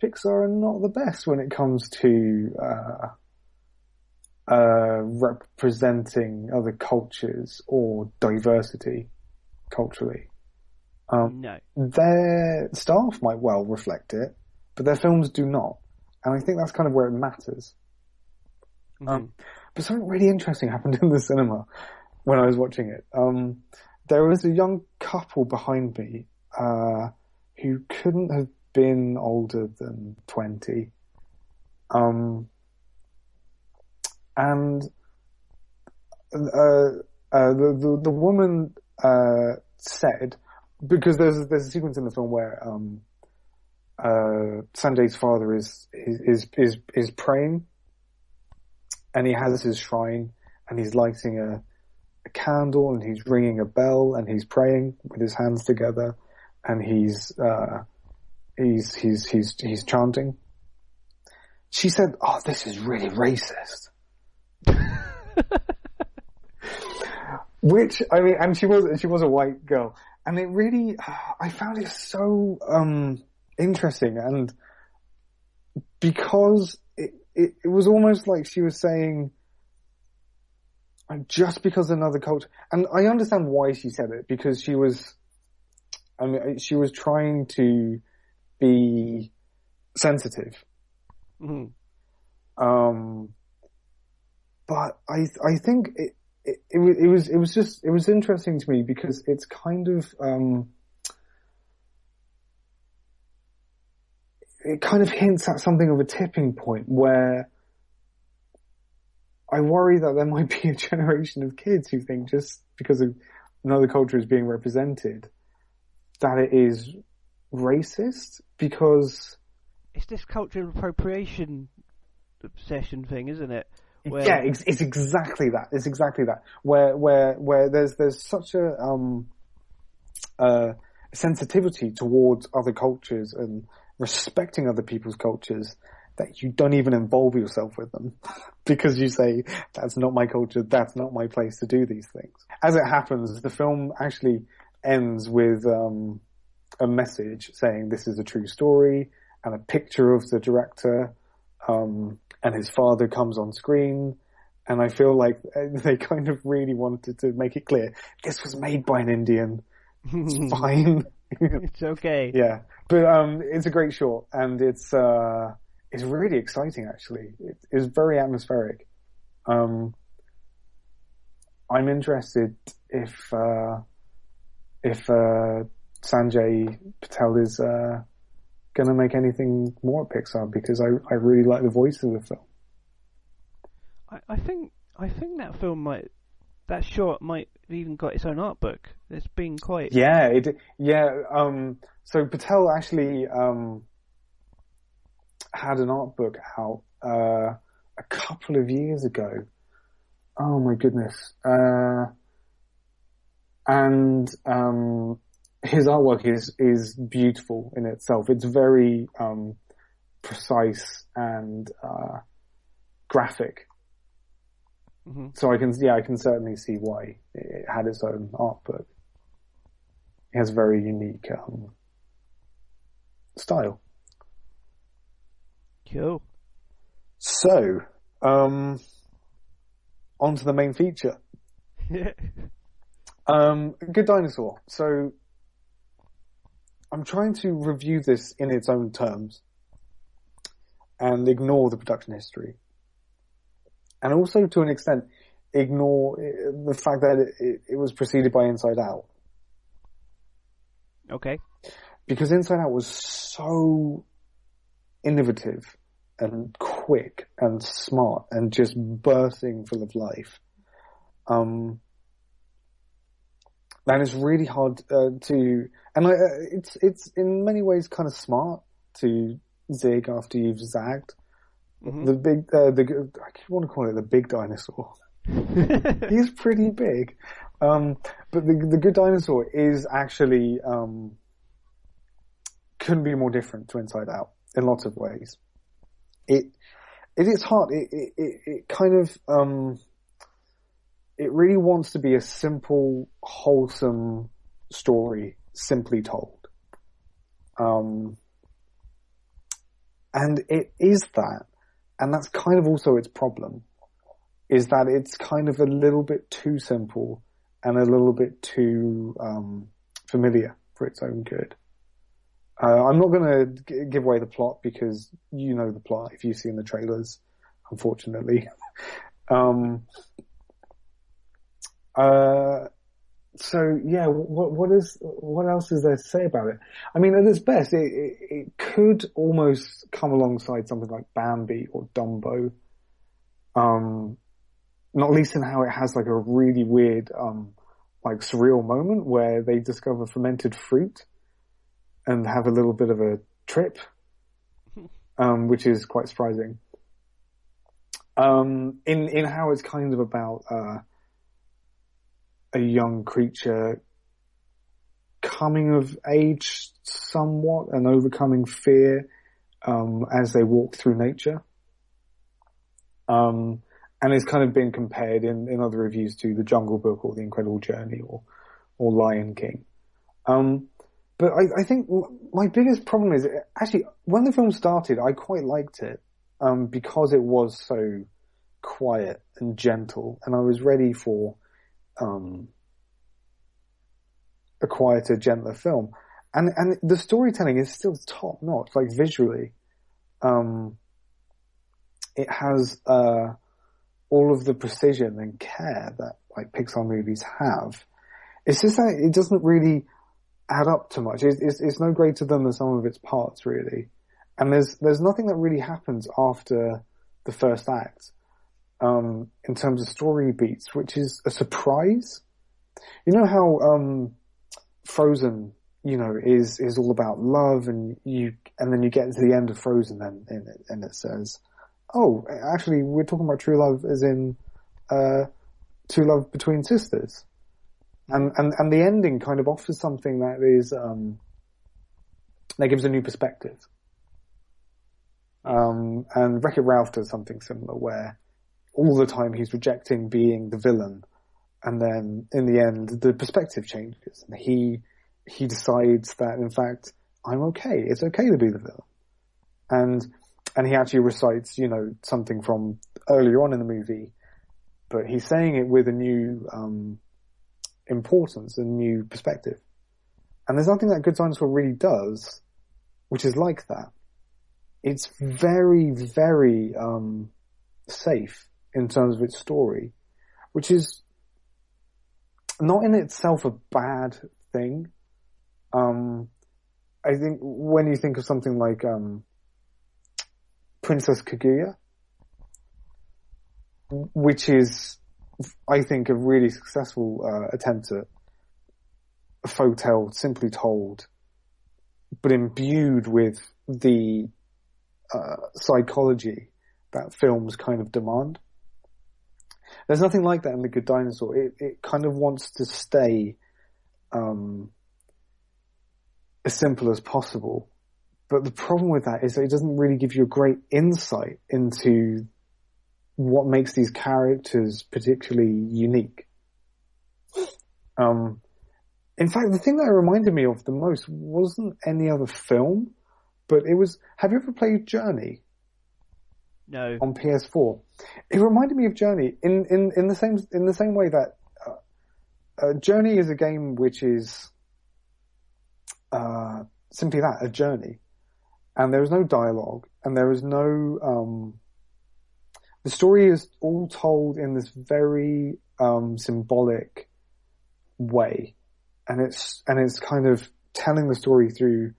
S2: Pixar are not the best when it comes to representing other cultures or diversity culturally.
S1: No.
S2: Their staff might well reflect it, but their films do not. And I think that's kind of where it matters.
S1: Mm-hmm.
S2: But something really interesting happened in the cinema when I was watching it. There was a young couple behind me who couldn't have been older than 20. And the woman said, because there's a sequence in the film where Sanjay's father is praying, and he has his shrine, and he's lighting a candle, and he's ringing a bell, and he's praying with his hands together, and he's chanting. She said, "Oh, this is really racist." Which, I mean, and she was a white girl. And it really, I found it so, interesting. And because it was almost like she was saying, just because another culture, and I understand why she said it, because she was trying to be sensitive.
S1: Mm-hmm.
S2: But I think it was interesting to me because it's kind of, it kind of hints at something of a tipping point where I worry that there might be a generation of kids who think just because another culture is being represented that it is racist, because
S1: it's this cultural appropriation obsession thing, isn't it? Where...
S2: Yeah, it's exactly that. It's exactly that. Where there's such a sensitivity towards other cultures and respecting other people's cultures that you don't even involve yourself with them because you say, that's not my culture, that's not my place to do these things. As it happens, the film actually ends with a message saying this is a true story and a picture of the director, and his father comes on screen. And I feel like they kind of really wanted to make it clear this was made by an Indian. It's fine.
S1: It's okay.
S2: Yeah. But it's a great short, and it's really exciting actually. It's very atmospheric. I'm interested if Sanjay Patel is gonna make anything more at Pixar, because I really like the voice of the film.
S1: I think that short might have even got its own art book. It's been quite... So Patel actually had an art book out a couple of years ago. Oh my goodness. And his artwork is beautiful in itself. It's very precise and graphic. Mm-hmm.
S2: So I can certainly see why it had its own art book. It has very unique style.
S1: Cool.
S2: So, on to the main feature. Good Dinosaur. So, I'm trying to review this in its own terms and ignore the production history. And also, to an extent, ignore the fact that it was preceded by Inside Out.
S1: Okay.
S2: Because Inside Out was so innovative and quick and smart and just bursting full of life. And it's really hard to... And it's in many ways kind of smart to zig after you've zagged. Mm-hmm. The big, I want to call it the big dinosaur. He's pretty big. But the Good Dinosaur is actually, couldn't be more different to Inside Out in lots of ways. It is hard. It kind of, it really wants to be a simple, wholesome story, simply told. And it is that. And that's kind of also its problem, is that it's kind of a little bit too simple and a little bit too familiar for its own good. I'm not going to give away the plot because you know the plot if you've seen the trailers, unfortunately. So yeah, what else is there to say about it? I mean, at its best, it could almost come alongside something like Bambi or Dumbo. Not least in how it has like a really weird, like surreal moment where they discover fermented fruit and have a little bit of a trip, which is quite surprising. In how it's kind of about, a young creature coming of age somewhat and overcoming fear as they walk through nature. And and it's kind of been compared in other reviews to The Jungle Book or The Incredible Journey or Lion King. But I think my biggest problem is, actually, when the film started, I quite liked it, because it was so quiet and gentle, and I was ready for, a quieter, gentler film. And the storytelling is still top notch, like visually. It has, all of the precision and care that like Pixar movies have. It's just that it doesn't really add up to much. It's no greater than the sum of its parts, really. And there's nothing that really happens after the first act, in terms of story beats, which is a surprise. You know how, Frozen, is all about love, and then you get to the end of Frozen and it says, oh, actually we're talking about true love as in, true love between sisters. And the ending kind of offers something that is, that gives a new perspective. And Wreck-It Ralph does something similar, where all the time he's rejecting being the villain, and then in the end the perspective changes, and he decides that in fact I'm okay. It's okay to be the villain, and he actually recites something from earlier on in the movie, but he's saying it with a new importance and new perspective. And there's nothing that Good Dinosaur really does which is like that. It's very, very safe in terms of its story, which is not in itself a bad thing. I think when you think of something like Princess Kaguya, which is, I think, a really successful attempt at a folk tale simply told, but imbued with the psychology that films kind of demand. There's nothing like that in The Good Dinosaur. It kind of wants to stay as simple as possible. But the problem with that is that it doesn't really give you a great insight into what makes these characters particularly unique. In fact, the thing that it reminded me of the most wasn't any other film, but it was, have you ever played Journey?
S1: No.
S2: On PS4. It reminded me of Journey in the same way that Journey is a game which is simply that, a journey. And there is no dialogue, and there is no the story is all told in this very symbolic way. And it's kind of telling the story through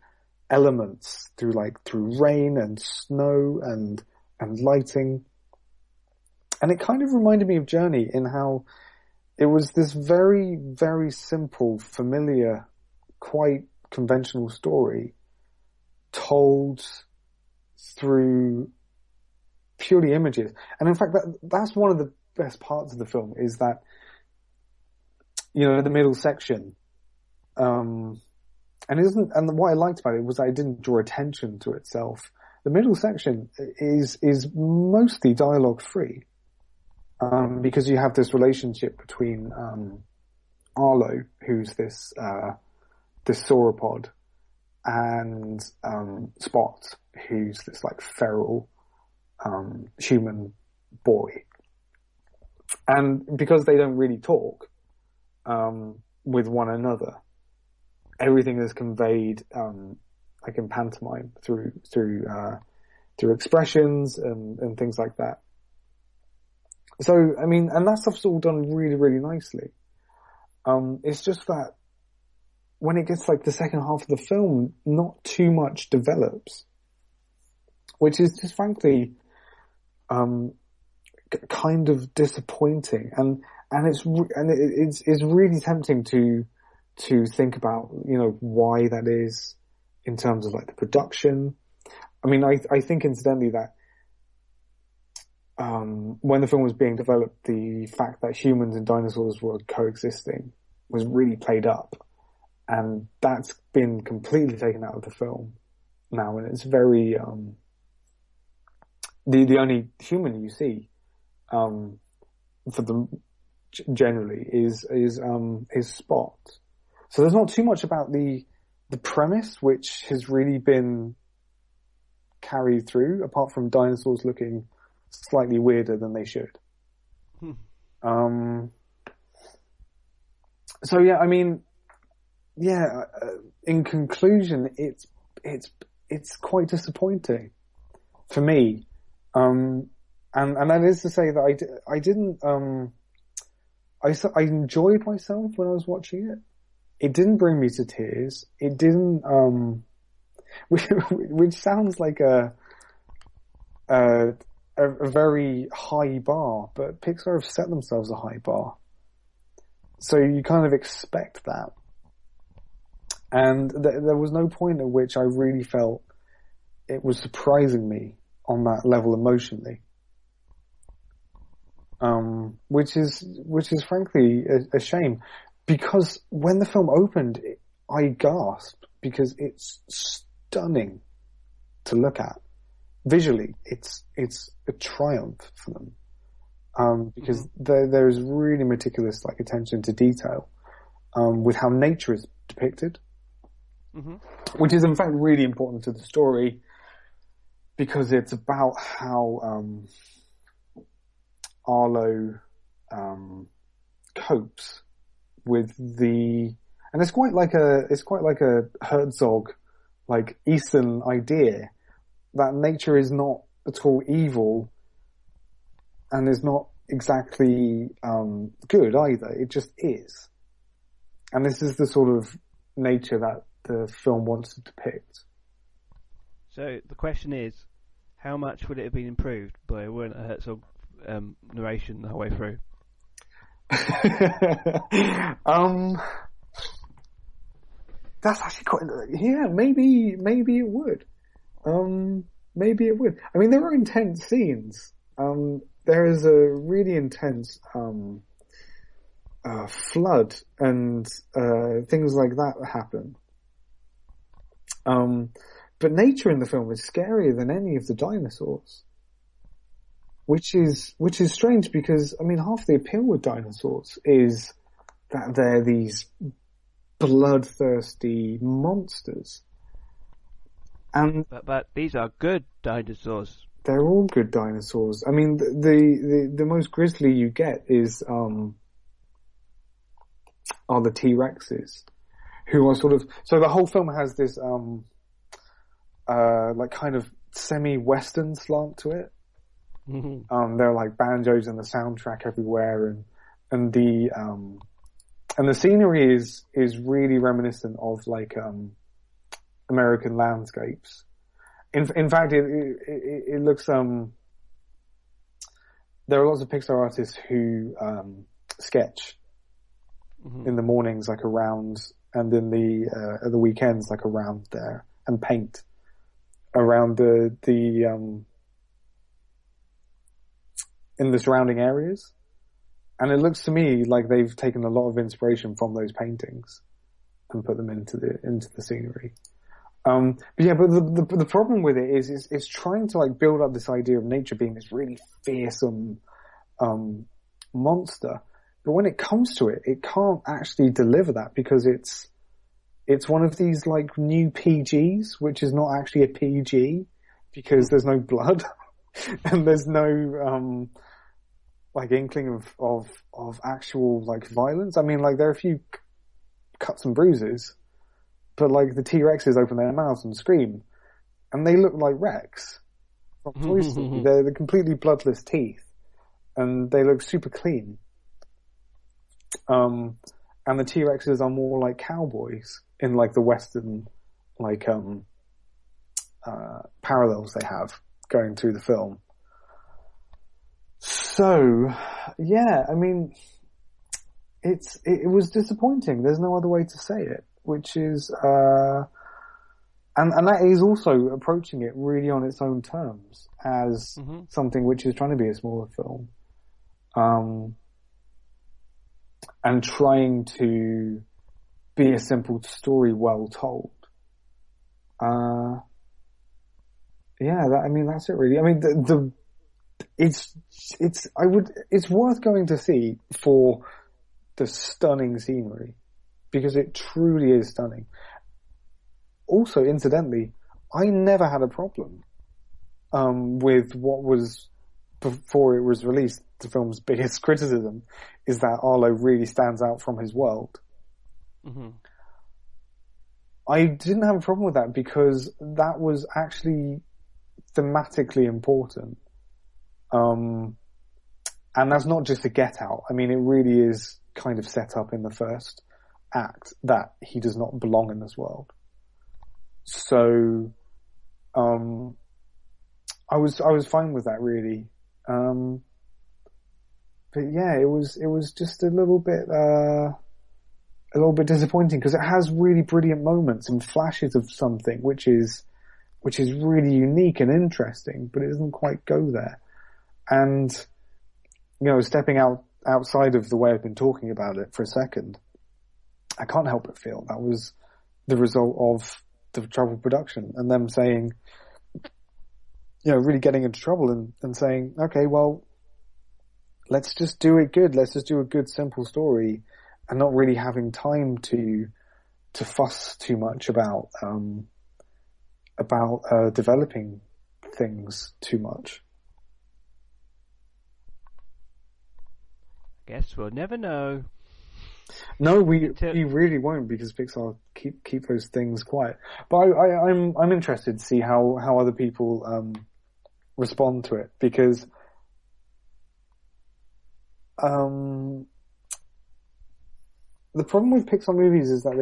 S2: elements, through rain and snow and lighting. And it kind of reminded me of Journey in how it was this very, very simple, familiar, quite conventional story told through purely images. And in fact, that's one of the best parts of the film, is that, the middle section, and what I liked about it was that it didn't draw attention to itself. The middle section is mostly dialogue free, because you have this relationship between Arlo, who's this sauropod, and Spot, who's this feral human boy. And because they don't really talk with one another, everything is conveyed in pantomime through expressions and things like that. So, and that stuff's all done really, really nicely. It's just that when it gets the second half of the film, not too much develops, which is just frankly kind of disappointing, and it's really tempting to think about why that is in terms of the production. I think incidentally that when the film was being developed, the fact that humans and dinosaurs were coexisting was really played up, and that's been completely taken out of the film now, and it's very the only human you see for them generally is Spot. So there's not too much about the premise, which has really been carried through, apart from dinosaurs looking slightly weirder than they should. So yeah, I mean, yeah. In conclusion, it's quite disappointing for me, and that is to say that I didn't I enjoyed myself when I was watching it. It didn't bring me to tears. It didn't which sounds like a very high bar, but Pixar have set themselves a high bar. So you kind of expect that. And there was no point at which I really felt it was surprising me on that level emotionally. Which is frankly a shame, because when the film opened, I gasped because it's stunning to look at. Visually, it's a triumph for them. Because there is really meticulous attention to detail, with how nature is depicted, which is in fact really important to the story, because it's about how Arlo copes with and it's quite like a Herzog Eastern idea that nature is not at all evil and is not exactly good either. It just is. And this is the sort of nature that the film wants to depict.
S1: So the question is, how much would it have been improved by Werner Herzog narration the whole way through?
S2: That's actually quite. Yeah, maybe it would. Maybe it would. I mean, there are intense scenes. There is a really intense flood and things like that happen. But nature in the film is scarier than any of the dinosaurs, which is strange, because I mean, half the appeal with dinosaurs is that they're these bloodthirsty monsters. And
S1: but these are good dinosaurs.
S2: They're all good dinosaurs. I mean, the most grisly you get is are the T-Rexes, who are sort of, so the whole film has this kind of semi-Western slant to it. There are banjos in the soundtrack everywhere, and the scenery is really reminiscent of American landscapes. In fact, it looks there are lots of Pixar artists who sketch in the mornings around, and in at the weekends around there, and paint around the in the surrounding areas. And it looks to me like they've taken a lot of inspiration from those paintings and put them into the scenery. But the problem with it is it's trying to build up this idea of nature being this really fearsome monster. But when it comes to it, it can't actually deliver that, because it's one of these new PGs, which is not actually a PG, because there's no blood and there's no inkling of actual violence. I mean, there are a few cuts and bruises, but the T-Rexes open their mouths and scream, and they look like Rex from Toy Story. They're completely bloodless teeth, and they look super clean. And the T-Rexes are more like cowboys in the Western parallels they have going through the film. So, yeah, I mean, it was disappointing. There's no other way to say it, which is, and that is also approaching it really on its own terms as something which is trying to be a smaller film, and trying to be a simple story well told. That's it really. I mean, it's worth going to see for the stunning scenery, because it truly is stunning. Also, incidentally, I never had a problem with what was, before it was released, the film's biggest criticism is that Arlo really stands out from his world.
S1: Mm-hmm.
S2: I didn't have a problem with that because that was actually thematically important. And that's not just a get out. I mean, it really is kind of set up in the first act that he does not belong in this world. So, I was fine with that, really. But yeah, it was just a little bit disappointing, because it has really brilliant moments and flashes of something which is really unique and interesting, but it doesn't quite go there. And, stepping outside of the way I've been talking about it for a second, I can't help but feel that was the result of the troubled production and them saying, really getting into trouble and saying, okay, well, let's just do it good. Let's just do a good, simple story, and not really having time to fuss too much about developing things too much.
S1: Guess we'll never know.
S2: No, we really won't, because Pixar keep those things quiet. But I'm interested to see how other people respond to it, because the problem with Pixar movies is that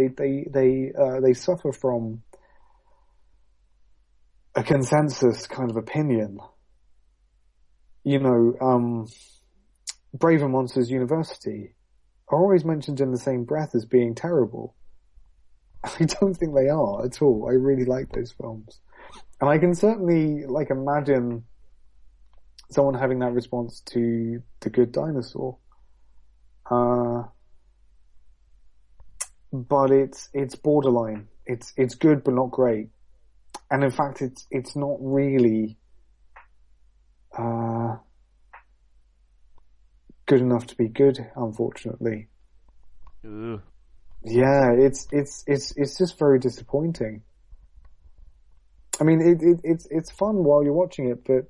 S2: they suffer from a consensus kind of opinion. Brave and Monsters University are always mentioned in the same breath as being terrible. I don't think they are at all. I really like those films. And I can certainly imagine someone having that response to The Good Dinosaur. But it's borderline. It's good but not great. And in fact it's not really good enough to be good, unfortunately.
S1: Ugh.
S2: Yeah, it's just very disappointing. I mean, it's fun while you're watching it, but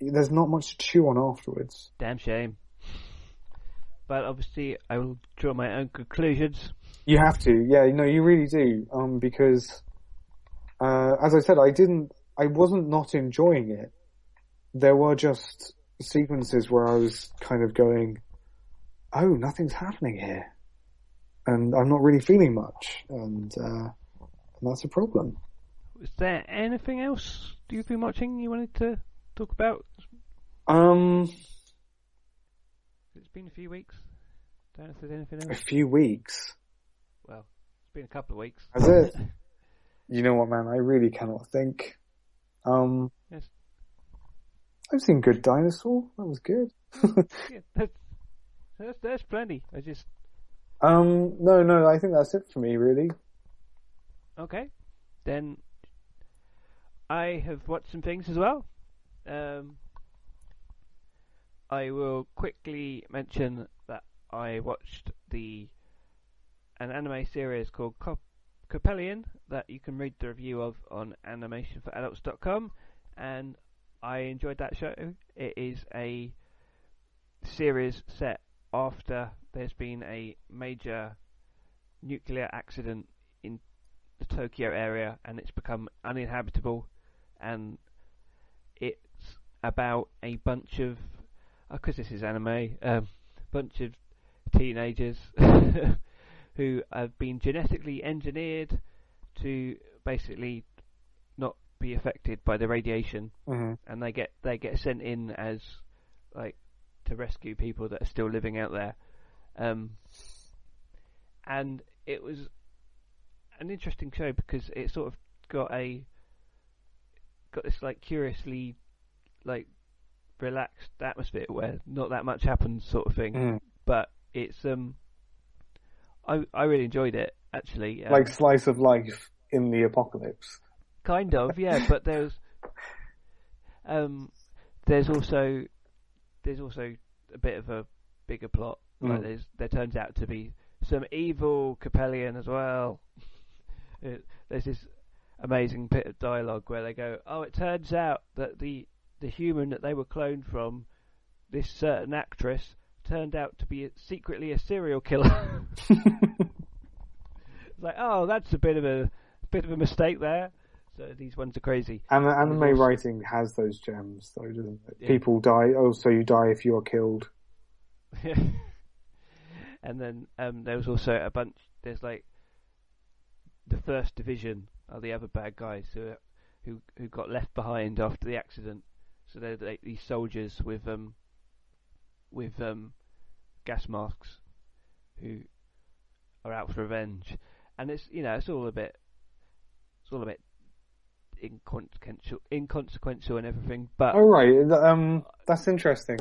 S2: there's not much to chew on afterwards.
S1: Damn shame. But obviously, I will draw my own conclusions.
S2: You have to, yeah. You really do. Because, as I said, I wasn't not enjoying it. There were just sequences where I was kind of going, oh, nothing's happening here, and I'm not really feeling much, and that's a problem.
S1: Was there anything else you've been watching you wanted to talk about? It's been a few weeks. Don't know if there's anything else.
S2: A few weeks?
S1: Well, it's been a couple of weeks.
S2: Has it? You know what, man? I really cannot think.
S1: Yes.
S2: I've seen Good Dinosaur. That was good.
S1: Yeah, there's plenty. I just...
S2: No, I think that's it for me, really.
S1: Okay. Then I have watched some things as well. I will quickly mention that I watched an anime series called Coppelion that you can read the review of on animationforadults.com, and I enjoyed that show. It is a series set after there's been a major nuclear accident in the Tokyo area and it's become uninhabitable, and it's about a bunch of, because this is anime, bunch of teenagers who have been genetically engineered to basically not be affected by the radiation, and they get sent in as to rescue people that are still living out there, and it was an interesting show because it sort of got this curiously relaxed atmosphere where not that much happens, sort of thing. But it's I really enjoyed it, actually.
S2: Like slice of life in the apocalypse.
S1: Kind of, yeah. But there's there's also a bit of a bigger plot. Like there turns out to be some evil Coppelion as well. There's this amazing bit of dialogue where they go, "Oh, it turns out that the human that they were cloned from, this certain actress, turned out to be secretly a serial killer." It's like, oh, that's a bit of a mistake there. So these ones are crazy.
S2: And the anime writing has those gems, though, doesn't it? Yeah. People die. Oh, so you die if you are killed.
S1: Yeah. And then there was also a bunch. There's like the first division are the other bad guys who got left behind after the accident. So they're like these soldiers with gas masks who are out for revenge, and it's all a bit inconsequential and everything. But
S2: that's interesting.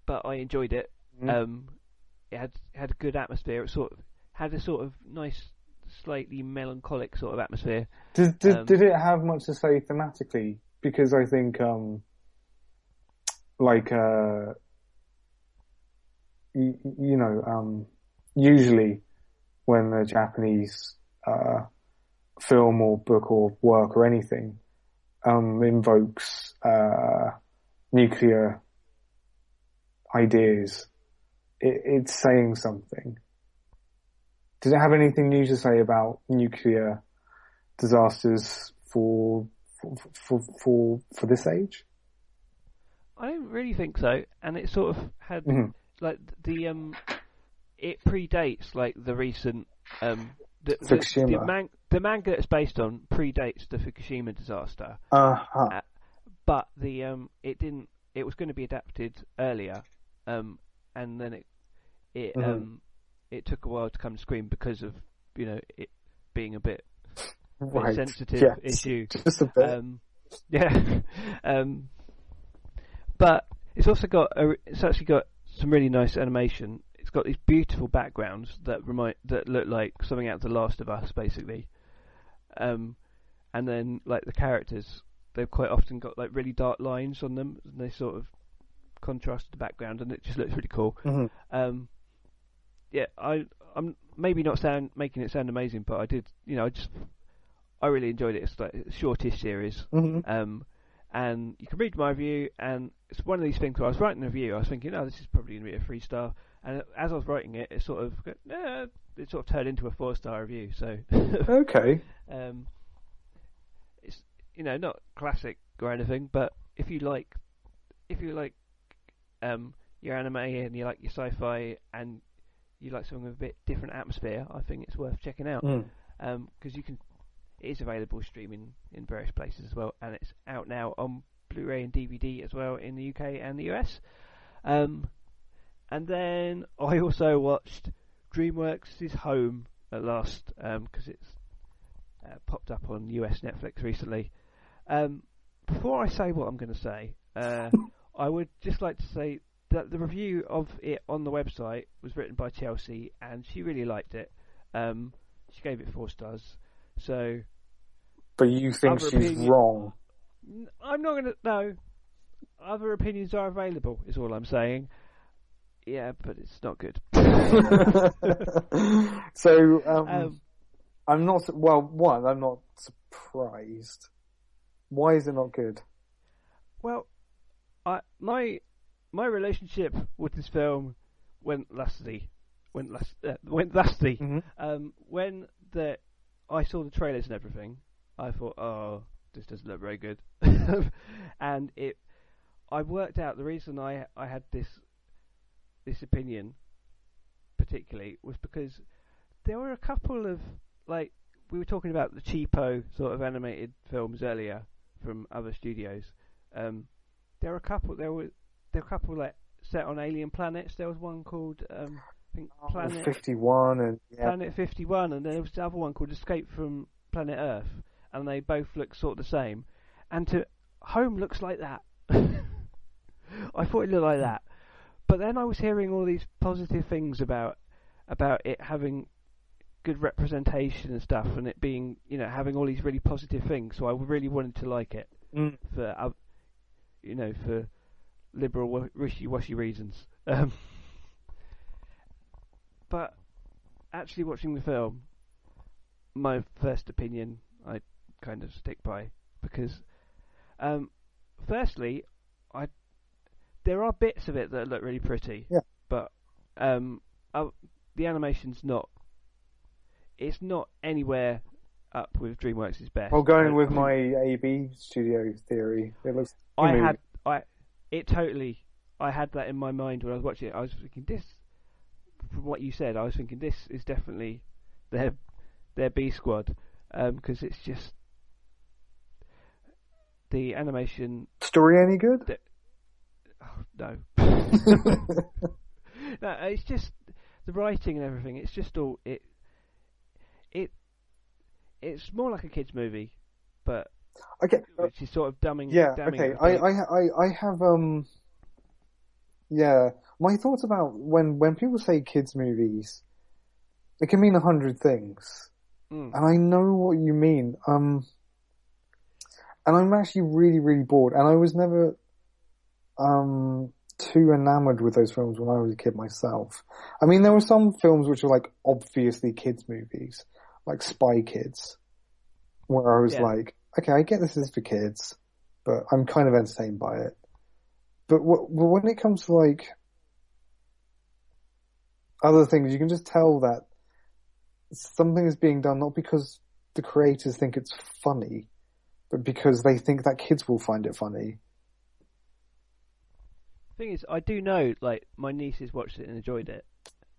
S1: But I enjoyed it. It had a good atmosphere. It sort of had a sort of nice, slightly melancholic sort of atmosphere.
S2: Did it have much to say thematically? Because I think usually when the Japanese film or book or work or anything invokes nuclear ideas, it's saying something. Did it have anything new to say about nuclear disasters for this age?
S1: I don't really think so, and it sort of had like it predates like the recent the manga it's based on predates the Fukushima disaster. But it was going to be adapted earlier, and then it took a while to come to screen because of it being a bit sensitive issue.
S2: Just a bit.
S1: But it's also actually got some really nice animation. It's got these beautiful backgrounds that look like something out of The Last of Us, basically. And then like the characters, they've quite often got like really dark lines on them, and they sort of contrast the background, and it just looks really cool. I'm maybe not making it sound amazing, but I did. I really enjoyed it. It's like a shortish series. And you can read my review, and it's one of these things where I was writing a review, I was thinking, this is probably going to be a 3-star, and as I was writing it, it sort of turned into a 4-star review. So
S2: okay,
S1: it's not classic or anything, but if you like your anime and you like your sci-fi and you like something with a bit different atmosphere, I think it's worth checking out. Because it is available streaming in various places as well, and it's out now on Blu-ray and DVD as well in the UK and the US. And then I also watched DreamWorks' Home at last, because it's popped up on US Netflix recently. Before I say what I'm going to say, I would just like to say that the review of it on the website was written by Chelsea, and she really liked it. She gave it 4 stars. So,
S2: but you think she's wrong?
S1: I'm not gonna. No, other opinions are available. Is all I'm saying. Yeah, but it's not good.
S2: So, I'm not. Well, one, I'm not surprised. Why is it not good?
S1: Well, my relationship with this film went lusty. When I saw the trailers and everything, I thought, oh, this doesn't look very good. And I worked out the reason I had this opinion particularly was because there were a couple of, like, we were talking about the cheapo sort of animated films earlier from other studios. There were a couple like set on alien planets. There was one called I think Planet
S2: 51 and
S1: Planet 51, and there was the other one called Escape from Planet Earth, and they both look sort of the same. And Home looks like that. I thought it looked like that, but then I was hearing all these positive things about it having good representation and stuff, and it being having all these really positive things. So I really wanted to like it. for for liberal wishy-washy reasons. But actually watching the film, my first opinion I kind of stick by, because firstly, there are bits of it that look really pretty, but the animation's it's not anywhere up with DreamWorks' best.
S2: Well, going with my AB studio theory, it looks.
S1: I had that in my mind when I was watching it. I was thinking, from what you said, I was thinking this is definitely their B squad, because it's just the animation.
S2: Story any good?
S1: No. No, it's just the writing and everything. It's just all it's more like a kids' movie, but which is sort of dumbing.
S2: Yeah.
S1: Damming
S2: Okay. I have Yeah, my thoughts about when people say kids' movies, it can mean 100 things, and I know what you mean. And I'm actually really, really bored. And I was never too enamored with those films when I was a kid myself. I mean, there were some films which were like obviously kids' movies, like Spy Kids, where I was like, okay, I get this is for kids, but I'm kind of entertained by it. But when it comes to like other things, you can just tell that something is being done not because the creators think it's funny, but because they think that kids will find it funny.
S1: Thing is, I do know, like, my nieces watched it and enjoyed it.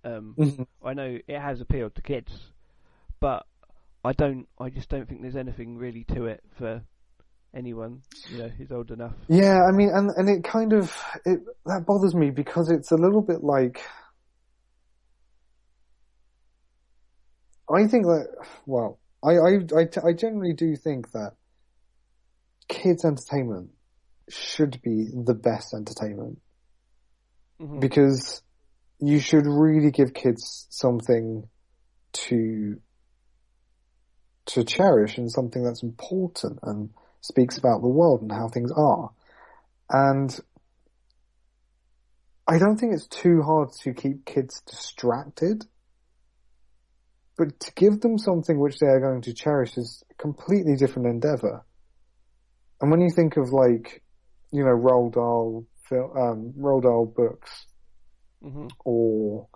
S1: I know it has appealed to kids, but I just don't think there's anything really to it for anyone, who's old enough.
S2: Yeah, I mean, and it kind of, that bothers me because it's a little bit like, I think that, well, I generally do think that kids' entertainment should be the best entertainment. Because you should really give kids something to cherish and something that's important and speaks about the world and how things are. And I don't think it's too hard to keep kids distracted, but to give them something which they are going to cherish is a completely different endeavor. And when you think of like, Roald Dahl books, or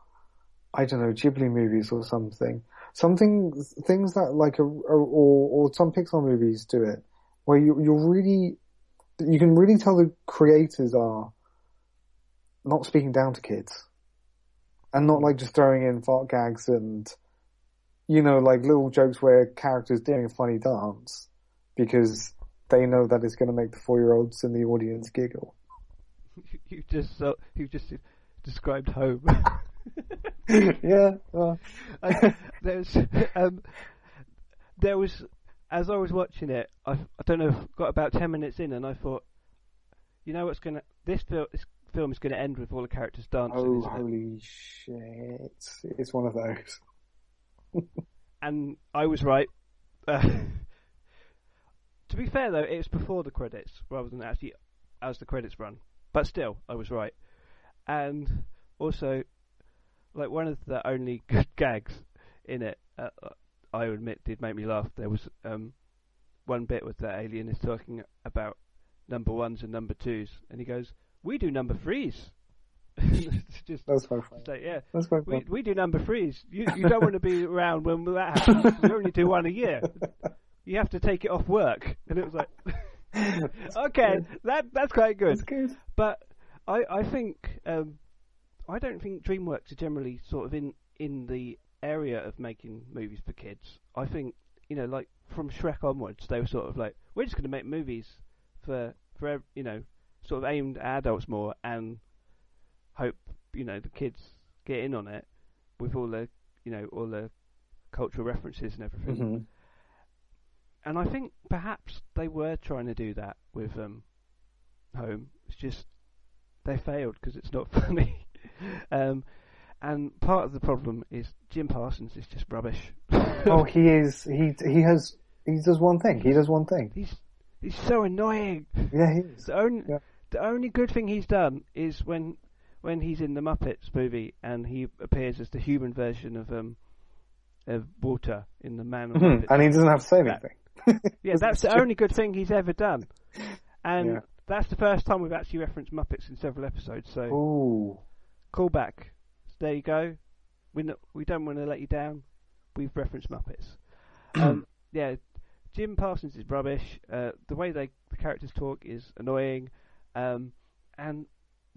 S2: I don't know, Ghibli movies or something, things that like or some Pixar movies do it, where you can really tell the creators are not speaking down to kids, and not like just throwing in fart gags and like little jokes where characters doing a funny dance because they know that it's going to make the 4-year-olds in the audience giggle.
S1: You just described Home.
S2: Yeah. Well.
S1: There was, as I was watching it, I don't know, got about 10 minutes in, and I thought, this film is going to end with all the characters dancing.
S2: Oh, holy shit! It's one of those.
S1: And I was right. To be fair, though, it was before the credits rather than actually as the credits run. But still, I was right. And also, like, one of the only good gags in it, I admit, did make me laugh. There was one bit with the alien is talking about number 1s and number 2s, and he goes, "We do number 3s." It's just,
S2: that's quite funny.
S1: Like, yeah,
S2: that's quite funny.
S1: We do number 3s. You don't want to be around when that happens. We only do one a year. You have to take it off work. And it was like, okay, that's quite good.
S2: That's good.
S1: But I think I don't think DreamWorks are generally sort of in the area of making movies for kids. I think like from Shrek onwards, they were sort of like, we're just going to make movies for sort of aimed at adults more, and hope the kids get in on it with all the all the cultural references and everything.
S2: Mm-hmm.
S1: And I think perhaps they were trying to do that with Home. It's just they failed because it's not funny. And part of the problem is Jim Parsons is just rubbish.
S2: Oh, he is. He does one thing. He does one thing.
S1: He's He's so annoying.
S2: Yeah, he is.
S1: The only good thing he's done is when he's in the Muppets movie and he appears as the human version of Walter in the Man on Muppets.
S2: And he doesn't have to say anything.
S1: Yeah, that's the only good thing he's ever done. And that's the first time we've actually referenced Muppets in several episodes. So, call back. There you go. We don't want to let you down. We've referenced Muppets. Yeah, Jim Parsons is rubbish. The way the characters talk is annoying. And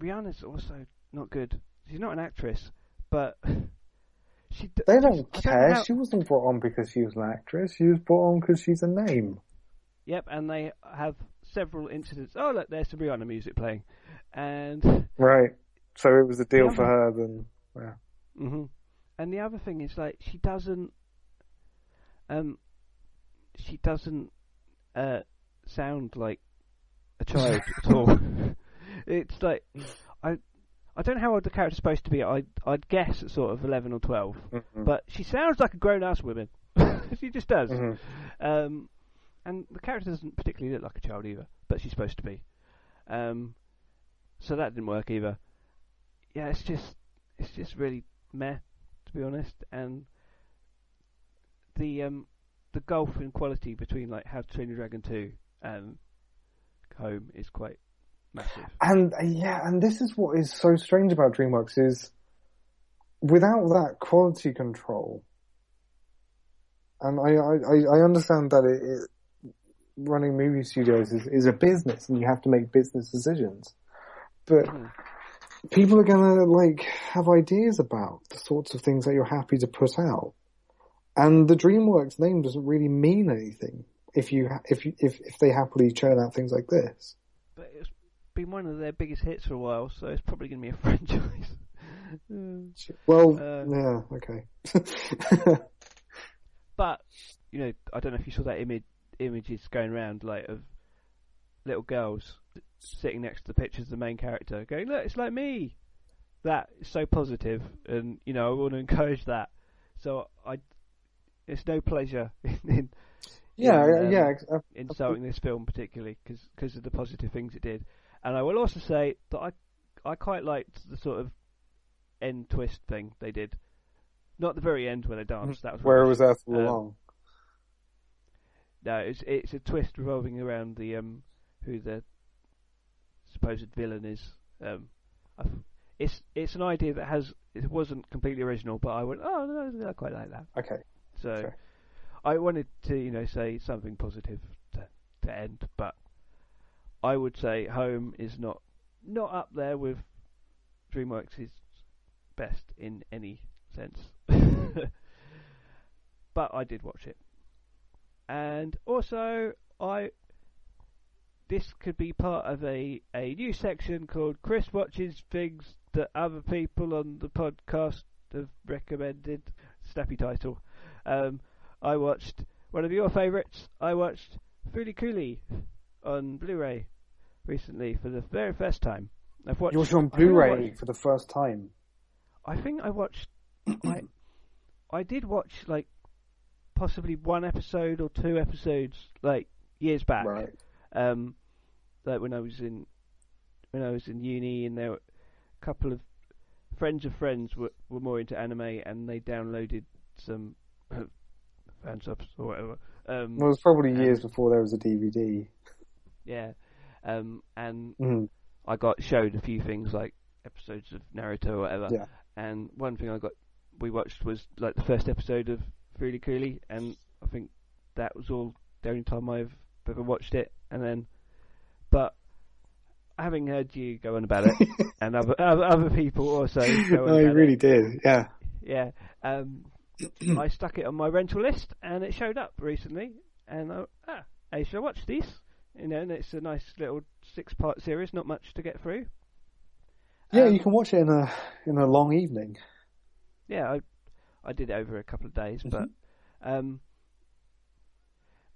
S1: Rihanna's also not good. She's not an actress, but
S2: they don't care. She wasn't brought on because she was an actress. She was brought on because she's a name.
S1: Yep, and they have several incidents. Oh, look, there's some Rihanna music playing, and
S2: right. So it was a deal for her. Then, yeah.
S1: Mm-hmm. And the other thing is, like, she doesn't sound like a child at all. It's like I don't know how old the character's supposed to be. I'd guess at sort of 11 or 12, but she sounds like a grown-ass woman. She just does. And the character doesn't particularly look like a child either, but she's supposed to be. So that didn't work either. Yeah, it's just really meh, to be honest. And the gulf in quality between like How to Train Your Dragon 2 and Home is quite massive.
S2: And this is what is so strange about DreamWorks is without that quality control. And I understand that it running movie studios is a business and you have to make business decisions. But people are gonna like have ideas about the sorts of things that you're happy to put out. And the DreamWorks name doesn't really mean anything if they happily churn out things like this. But
S1: it's been one of their biggest hits for a while, so it's probably going to be a franchise.
S2: Yeah, okay.
S1: But I don't know if you saw that images going around like of little girls sitting next to the pictures of the main character, going, "Look, it's like me." That is so positive, and I want to encourage that. So it's no pleasure in insulting this film particularly because of the positive things it did. And I will also say that I quite liked the sort of end twist thing they did. Not the very end where they danced. That was
S2: where it was there all along.
S1: No, it's a twist revolving around the who the supposed villain is. It's an idea that it wasn't completely original, but I went, oh no, I quite like that.
S2: Okay.
S1: So I wanted to say something positive to end, but I would say Home is not up there with DreamWorks' best in any sense. But I did watch it. And also, this could be part of a new section called Chris Watches Things That Other People on the Podcast Have Recommended. Snappy title. I watched one of your favourites. I watched Fooly Cooly on Blu-ray recently for the very first time.
S2: You watched it on Blu-ray for the first time?
S1: I think I watched... I did watch like possibly one episode or two episodes like years back.
S2: Right.
S1: Like when I was in uni, and there were a couple of friends of friends were more into anime, and they downloaded some fan subs or whatever.
S2: Well, it was probably years before there was a DVD.
S1: Yeah. And I got showed a few things like episodes of Naruto or whatever.
S2: Yeah.
S1: And one thing we watched was like the first episode of Fooly Cooly, and I think that was all the only time I've ever watched it. And then, but having heard you go on about it, and other people also go on about
S2: you really did, yeah.
S1: Yeah. I stuck it on my rental list, and it showed up recently, and I should watch these. And it's a nice little 6-part series, not much to get through.
S2: Yeah, you can watch it in a long evening.
S1: Yeah, I did it over a couple of days, but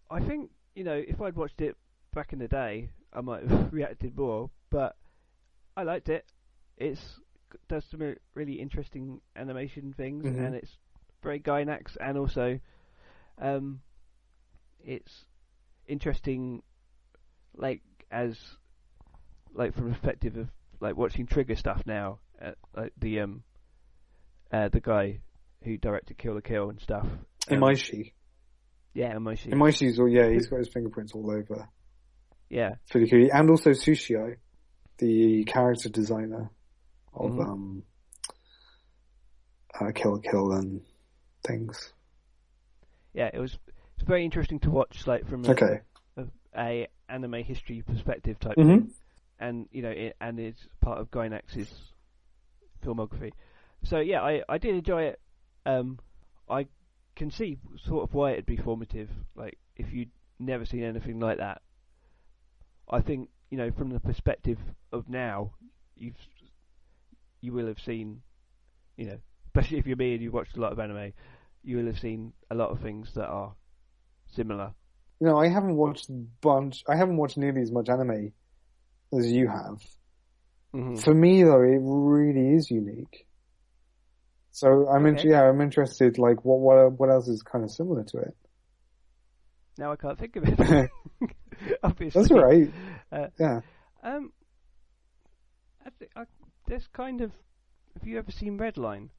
S1: I think if I'd watched it back in the day, I might have reacted more. But I liked it. It does some really interesting animation things, and it's very Gainax, and also it's interesting like as like from the perspective of like watching Trigger stuff now, like the guy who directed Kill la Kill and stuff.
S2: Imaishi.
S1: Yeah, Imaishi.
S2: Imaishi's he's got his fingerprints all over.
S1: Yeah.
S2: It's pretty cool. And also Sushio, the character designer of Kill la Kill and things.
S1: Yeah, it's very interesting to watch, like from a anime history perspective type thing, and and it's part of Gainax's filmography. So yeah, I did enjoy it. I can see sort of why it'd be formative, like if you'd never seen anything like that. I think from the perspective of now, you will have seen, especially if you're me and you've watched a lot of anime, you will have seen a lot of things that are similar.
S2: I haven't watched nearly as much anime as you have. Mm-hmm. For me, though, it really is unique. So I'm interested. Like, what else is kind of similar to it?
S1: Now I can't think of it. Obviously,
S2: that's right. Yeah.
S1: There's kind of. Have you ever seen Redline?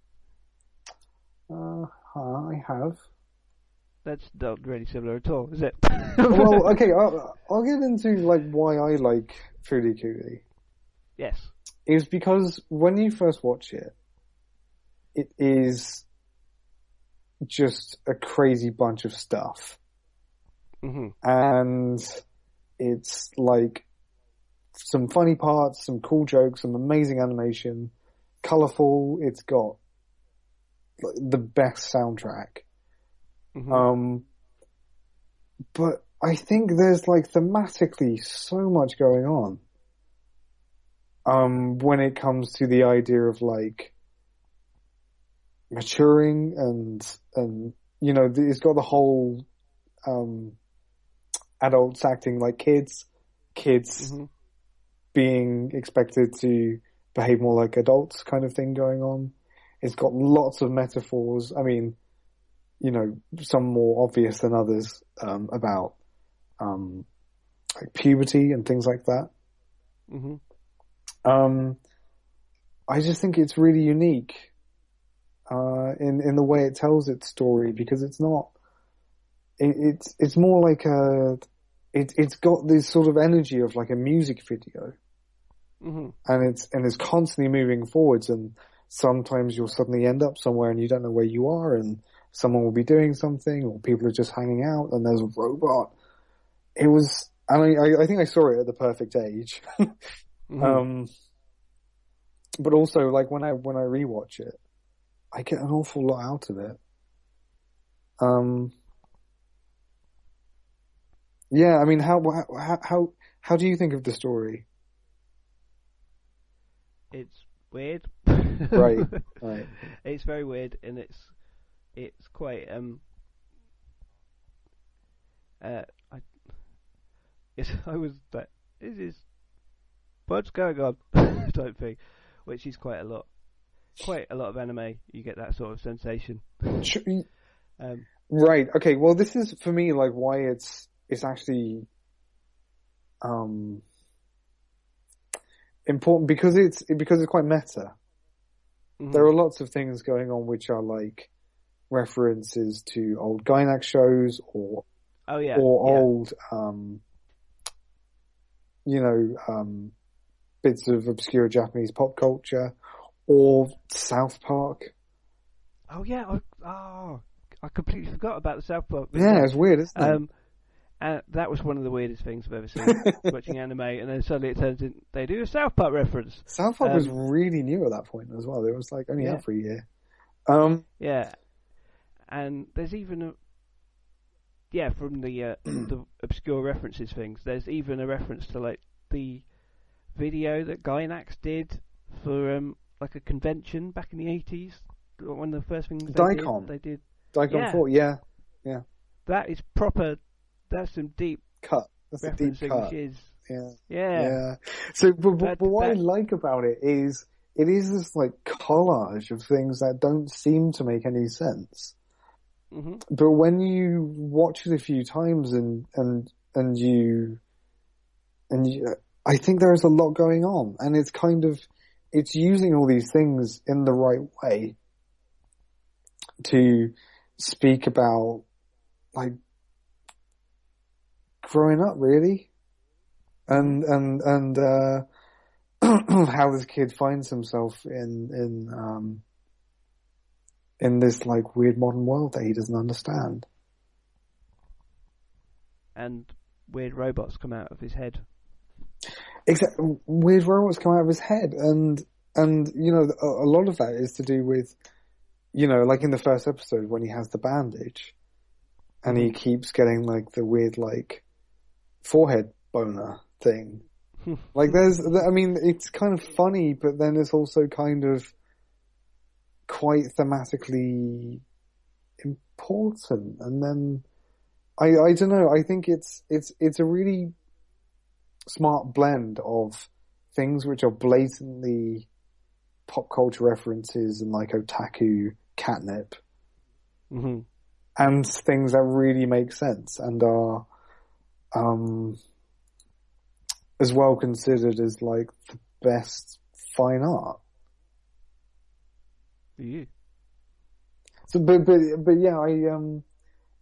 S2: I have.
S1: That's not really similar at all, is it?
S2: Well, okay, I'll get into like why I like Furikuri.
S1: Yes.
S2: Is because when you first watch it, it is just a crazy bunch of stuff.
S1: Mm-hmm.
S2: And it's like some funny parts, some cool jokes, some amazing animation, colourful. It's got the best soundtrack. Mm-hmm. But I think there's like thematically so much going on. When it comes to the idea of like maturing and it's got the whole adults acting like kids mm-hmm. being expected to behave more like adults kind of thing going on. It's got lots of metaphors. I mean, some more obvious than others, about, like puberty and things like that.
S1: Mm-hmm.
S2: I just think it's really unique, in the way it tells its story, because it's not, it's more like it's got this sort of energy of like a music video.
S1: Mm-hmm.
S2: And it's constantly moving forwards, and sometimes you'll suddenly end up somewhere and you don't know where you are, and someone will be doing something, or people are just hanging out, and there's a robot. It was, I think I saw it at the perfect age.
S1: Mm-hmm.
S2: But also, like when I rewatch it, I get an awful lot out of it. Yeah, I mean, how do you think of the story?
S1: It's weird.
S2: Right.
S1: It's very weird, and it's quite I was like, this is what's going on type thing, which is quite a lot of anime. You get that sort of sensation.
S2: Right. Okay. Well, this is for me like why it's actually important, because it's quite meta. Mm-hmm. There are lots of things going on which are like references to old Gainax shows or old bits of obscure Japanese pop culture, or South Park.
S1: Oh yeah, I completely forgot about the South Park.
S2: Yeah, it's weird, isn't it?
S1: And that was one of the weirdest things I've ever seen, watching anime, and then suddenly it turns in they do a South Park reference.
S2: South Park was really new at that point as well. It was like only out for a year.
S1: Yeah, and there's even from the obscure references things. There's even a reference to like the video that Gainax did for like a convention back in the 80s. One of the first things they did.
S2: Daikon 4, yeah.
S1: That is proper. That's some deep
S2: cut. That's a deep cut. Yeah. So, but what I like about it is this like collage of things that don't seem to make any sense.
S1: Mm-hmm.
S2: But when you watch it a few times and you I think there is a lot going on, and it's using all these things in the right way to speak about, like, growing up, really, and how this kid finds himself in this, like, weird modern world that he doesn't understand.
S1: And weird robots come out of his head.
S2: Exactly, weird robots come out of his head, and you know, a lot of that is to do with, you know, like in the first episode when he has the bandage, and he keeps getting, like, the weird, like, forehead boner thing. Like, I mean, it's kind of funny, but then it's also kind of quite thematically important. And then I don't know. I think it's a really smart blend of things which are blatantly pop culture references and, like, otaku catnip, and things that really make sense and are as well considered as, like, the best fine art.
S1: For you.
S2: So, but yeah,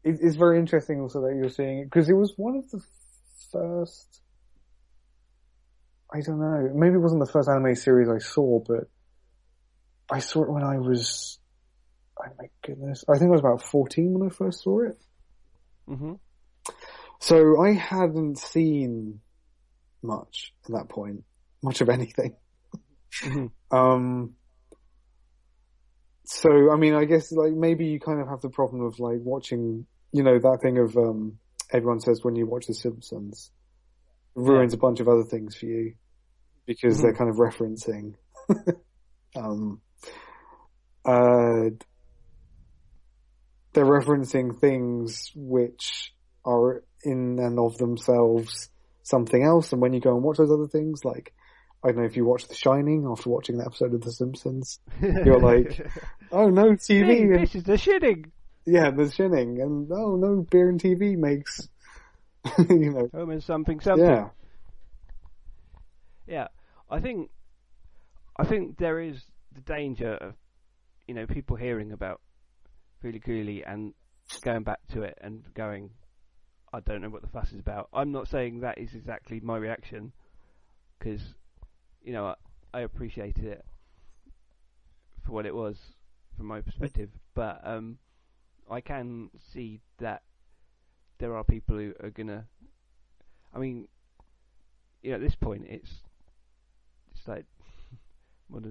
S2: it's very interesting also that you're seeing it, because it was one of the first, I don't know, maybe it wasn't the first anime series I saw, but I saw it when I was, oh my goodness, I think I was about 14 when I first saw it. So I hadn't seen much at that point, much of anything. So, I mean, I guess, like, maybe you kind of have the problem of, like, watching, you know, that thing of, everyone says when you watch The Simpsons, it ruins a bunch of other things for you, because they're kind of referencing, they're referencing things which are in and of themselves something else, and when you go and watch those other things, like, I don't know if you watch The Shining after watching that episode of The Simpsons, you're like, oh no, TV.
S1: Hey, this is the shitting.
S2: Yeah, the shitting, and oh no, beer and TV makes, you know.
S1: Home and something.
S2: Yeah.
S1: Yeah, I think there is the danger of, you know, people hearing about Fooly Cooly and going back to it and going, I don't know what the fuss is about. I'm not saying that is exactly my reaction, because, you know, I appreciated it for what it was from my perspective, but I can see that there are people who are gonna, I mean, you know, at this point it's like more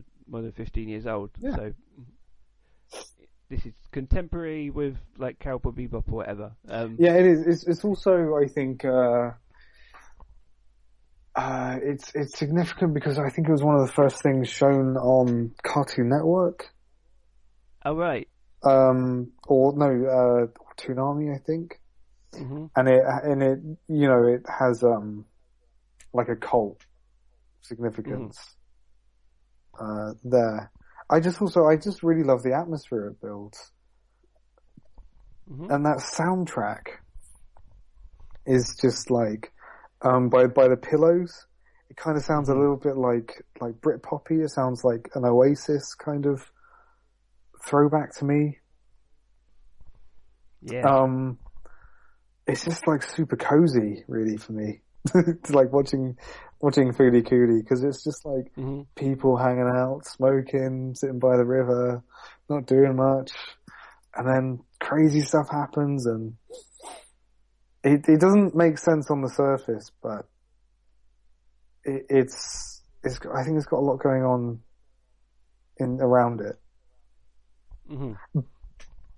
S1: than 15 years old, so this is contemporary with, like, Cowboy Bebop or whatever.
S2: Yeah, it is. It's also, I think, it's significant because I think it was one of the first things shown on Cartoon Network.
S1: Oh, right.
S2: Or no, Toonami, I think. And it, you know, it has, like, a cult significance, there. I just really love the atmosphere it builds. And that soundtrack is just, like, by the Pillows, it kind of sounds a little bit like Britpoppy. It sounds like an Oasis kind of throwback to me.
S1: Yeah.
S2: It's just, like, super cozy, really, for me. It's like watching Fooly Cooly, because it's just, like, people hanging out, smoking, sitting by the river, not doing much, and then crazy stuff happens, and it doesn't make sense on the surface, but it's I think it's got a lot going on around it.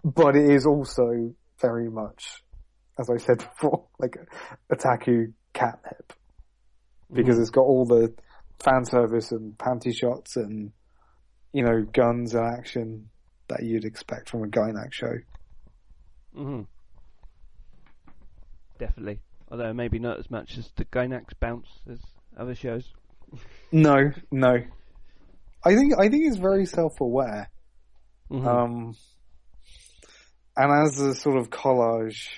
S2: But it is also very much, as I said before, like otaku catnip, because it's got all the fan service and panty shots and, you know, guns and action that you'd expect from a Gainax show.
S1: Definitely. Although maybe not as much as the Gainax bounce as other shows.
S2: No. I think it's very self-aware. And as a sort of collage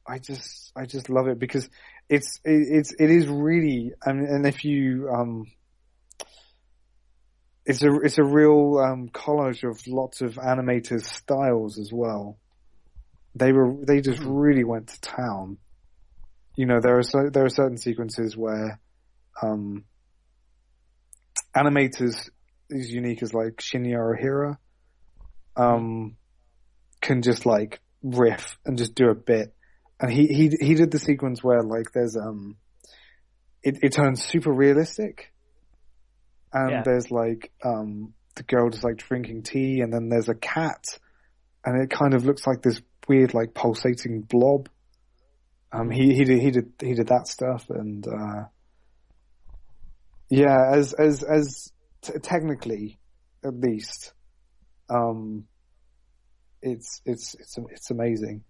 S2: I just love it because it is really, and if you, it's a real, collage of lots of animators' styles as well. They just really went to town. You know, there are certain sequences where, animators as unique as like Shinya Ohira, can just like riff and just do a bit. And he did the sequence where like there's it turns super realistic, and there's like the girl just like drinking tea, and then there's a cat, and it kind of looks like this weird like pulsating blob. He did that stuff, and technically at least, it's amazing.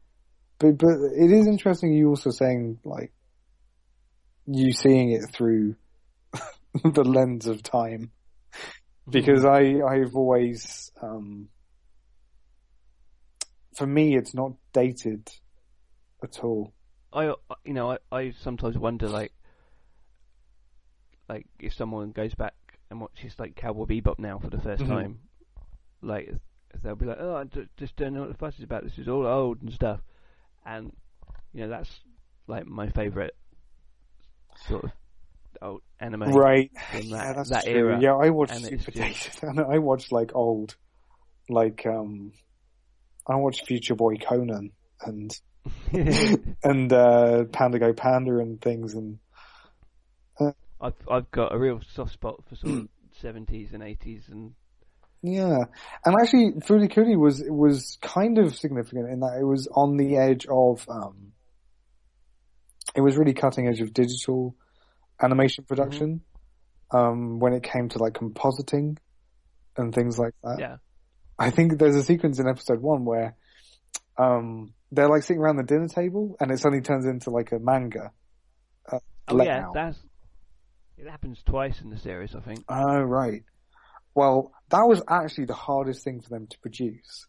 S2: But it is interesting you also saying, like, you seeing it through the lens of time. Because I've always, for me, it's not dated at all.
S1: I sometimes wonder, like if someone goes back and watches, like, Cowboy Bebop now for the first time, like, they'll be like, oh, I just don't know what the fuss is about, this is all old and stuff. And, you know, that's like my favourite sort of old anime.
S2: Right.
S1: From
S2: that's
S1: that
S2: true.
S1: era.
S2: Yeah, I watched
S1: and
S2: Super Dated. And I watched like old, like, I watched Future Boy Conan and and Panda Go Panda and things. And
S1: I've got a real soft spot for sort of 70s and 80s and.
S2: Yeah, and actually, Furikuri was kind of significant in that it was on the edge of, it was really cutting edge of digital animation production, when it came to like compositing and things like that.
S1: Yeah,
S2: I think there's a sequence in episode 1 where, they're like sitting around the dinner table and it suddenly turns into like a manga.
S1: It happens twice in the series, I think.
S2: Oh, right. Well, that was actually the hardest thing for them to produce,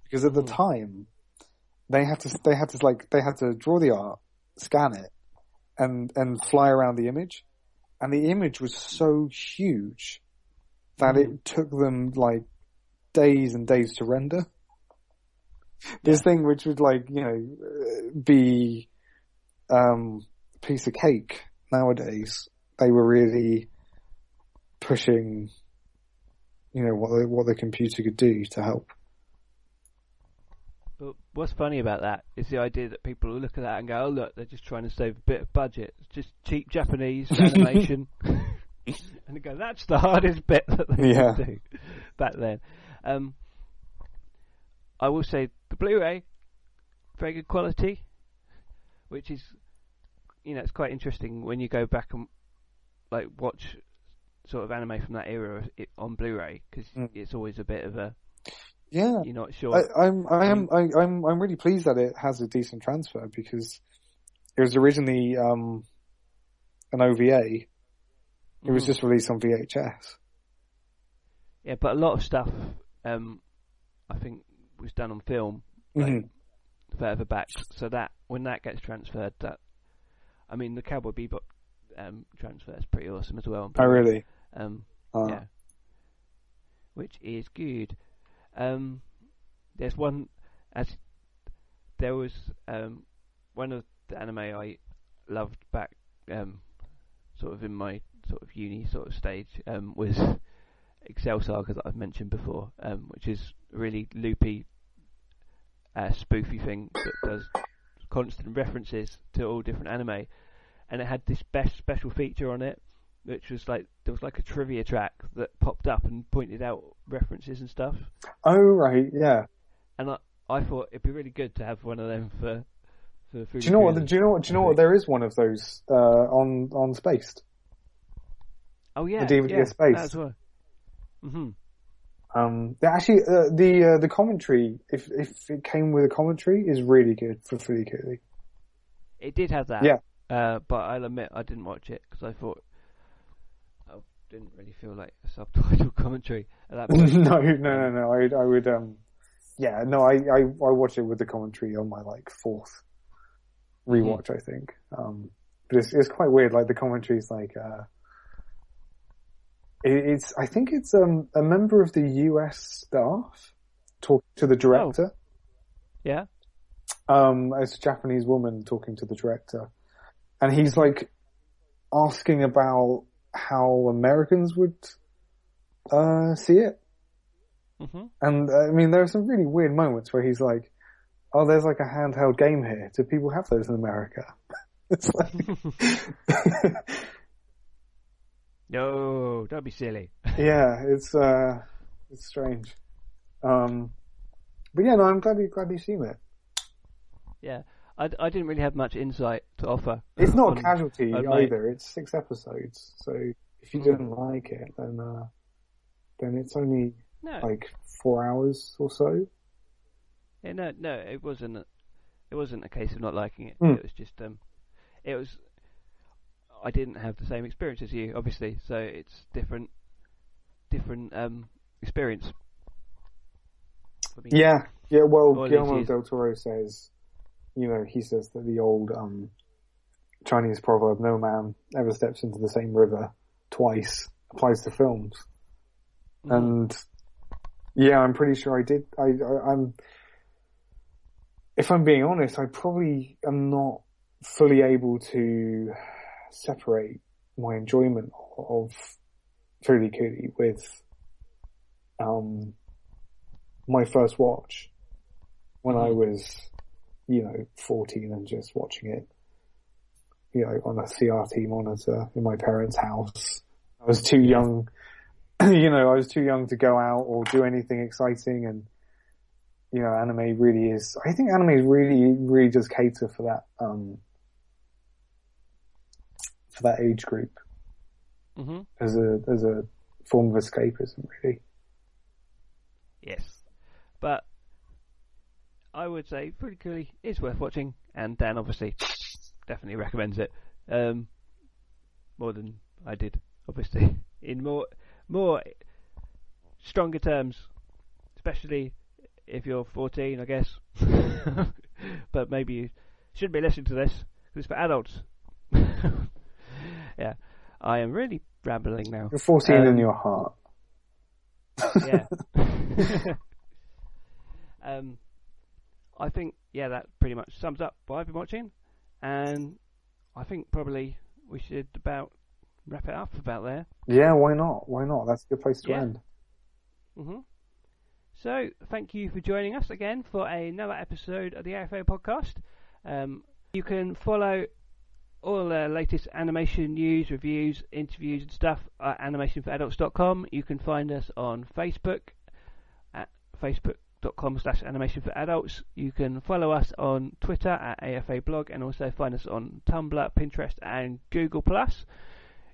S2: because at the time they had to draw the art, scan it, and fly around the image, and the image was so huge that it took them like days and days to render. This thing, which would like, you know, be a piece of cake nowadays, they were really pushing, you know, what the computer could do to help.
S1: But what's funny about that is the idea that people will look at that and go, oh look, they're just trying to save a bit of budget. It's just cheap Japanese animation. And they go, that's the hardest bit that they could do back then. I will say the Blu-ray, very good quality, which is, you know, it's quite interesting when you go back and like watch sort of anime from that era on Blu-ray, because it's always a bit of a you're not sure.
S2: I'm really pleased that it has a decent transfer, because it was originally an OVA. It was just released on VHS.
S1: Yeah, but a lot of stuff I think was done on film, like, further back, so that when that gets transferred, that, I mean, the Cowboy Bebop transfer is pretty awesome as well.
S2: Oh, really?
S1: Yeah, which is good. There's one, there was one of the anime I loved back, sort of in my sort of uni sort of stage, was Excel Saga that I've mentioned before, which is a really loopy, spoofy thing that does constant references to all different anime, and it had this best special feature on it, which was like, there was like a trivia track that popped up and pointed out references and stuff.
S2: Oh, right, yeah.
S1: And I thought it'd be really good to have one of them for
S2: Do you know what? There is one of those on Spaced.
S1: Oh yeah,
S2: the DVD Spaced.
S1: That as well.
S2: Actually, the commentary, if it came with a commentary, is really good for Furikuri.
S1: It did have that.
S2: Yeah.
S1: But I'll admit I didn't watch it because I thought I didn't really feel like a subtitle commentary at that point.
S2: No. I would. I watched it with the commentary on my like fourth rewatch. I think, but it's quite weird. Like the commentary's like, I think it's a member of the US staff talking to the director.
S1: Oh. Yeah.
S2: It's a Japanese woman talking to the director, and he's like asking about how Americans would see it.
S1: Mm-hmm.
S2: And I mean, there are some really weird moments where he's like, "Oh, there's like a handheld game here. Do people have those in America?" It's like,
S1: no, don't be silly.
S2: yeah, it's strange. But yeah, no, I'm glad you've seen it.
S1: Yeah, I didn't really have much insight to offer.
S2: It's not a casualty either. It's 6 episodes, so if you didn't like it, then it's only like 4 hours or so.
S1: Yeah, no, it wasn't. It wasn't a case of not liking it.
S2: Mm.
S1: It was just it was. I didn't have the same experience as you, obviously, so it's different experience. For me.
S2: Yeah. Well,
S1: All
S2: Guillermo del Toro says, he says that the old Chinese proverb, "No man ever steps into the same river twice," applies to films. Mm. And yeah, I'm pretty sure I did. I'm. If I'm being honest, I probably am not fully able to separate my enjoyment of Fooly Cooly with my first watch when I was, 14 and just watching it, on a CRT monitor in my parents' house. I was too young, I was too young to go out or do anything exciting, and anime really is. I think anime really, really does cater for that age group as a form of escapism, really.
S1: Yes, but I would say Fooly Cooly is worth watching, and Dan obviously definitely recommends it more than I did, obviously, in more stronger terms, especially if you're 14, I guess. But maybe you shouldn't be listening to this, because it's for adults. Yeah, I am really rambling now.
S2: You're 14 in your heart.
S1: Yeah. I think, that pretty much sums up what I've been watching, and I think probably we should about wrap it up about there.
S2: Yeah, why not? Why not? That's a good place to end.
S1: So, thank you for joining us again for another episode of the AFA Podcast. You can follow all the latest animation news, reviews, interviews and stuff at animationforadults.com. You can find us on Facebook at facebook.com/animationforadults. You can follow us on Twitter at AFA blog, and also find us on Tumblr, Pinterest and Google+.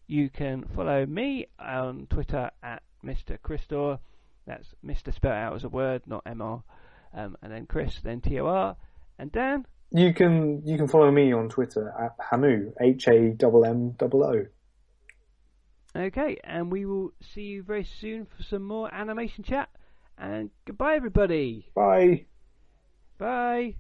S1: You can follow me on Twitter at Mr. Christor. That's Mr. spelled out as a word, not MR. And then Chris, then TOR. And Dan?
S2: You can follow me on Twitter at Hamu, HAMMOO.
S1: Okay, and we will see you very soon for some more animation chat. And goodbye, everybody.
S2: Bye.
S1: Bye.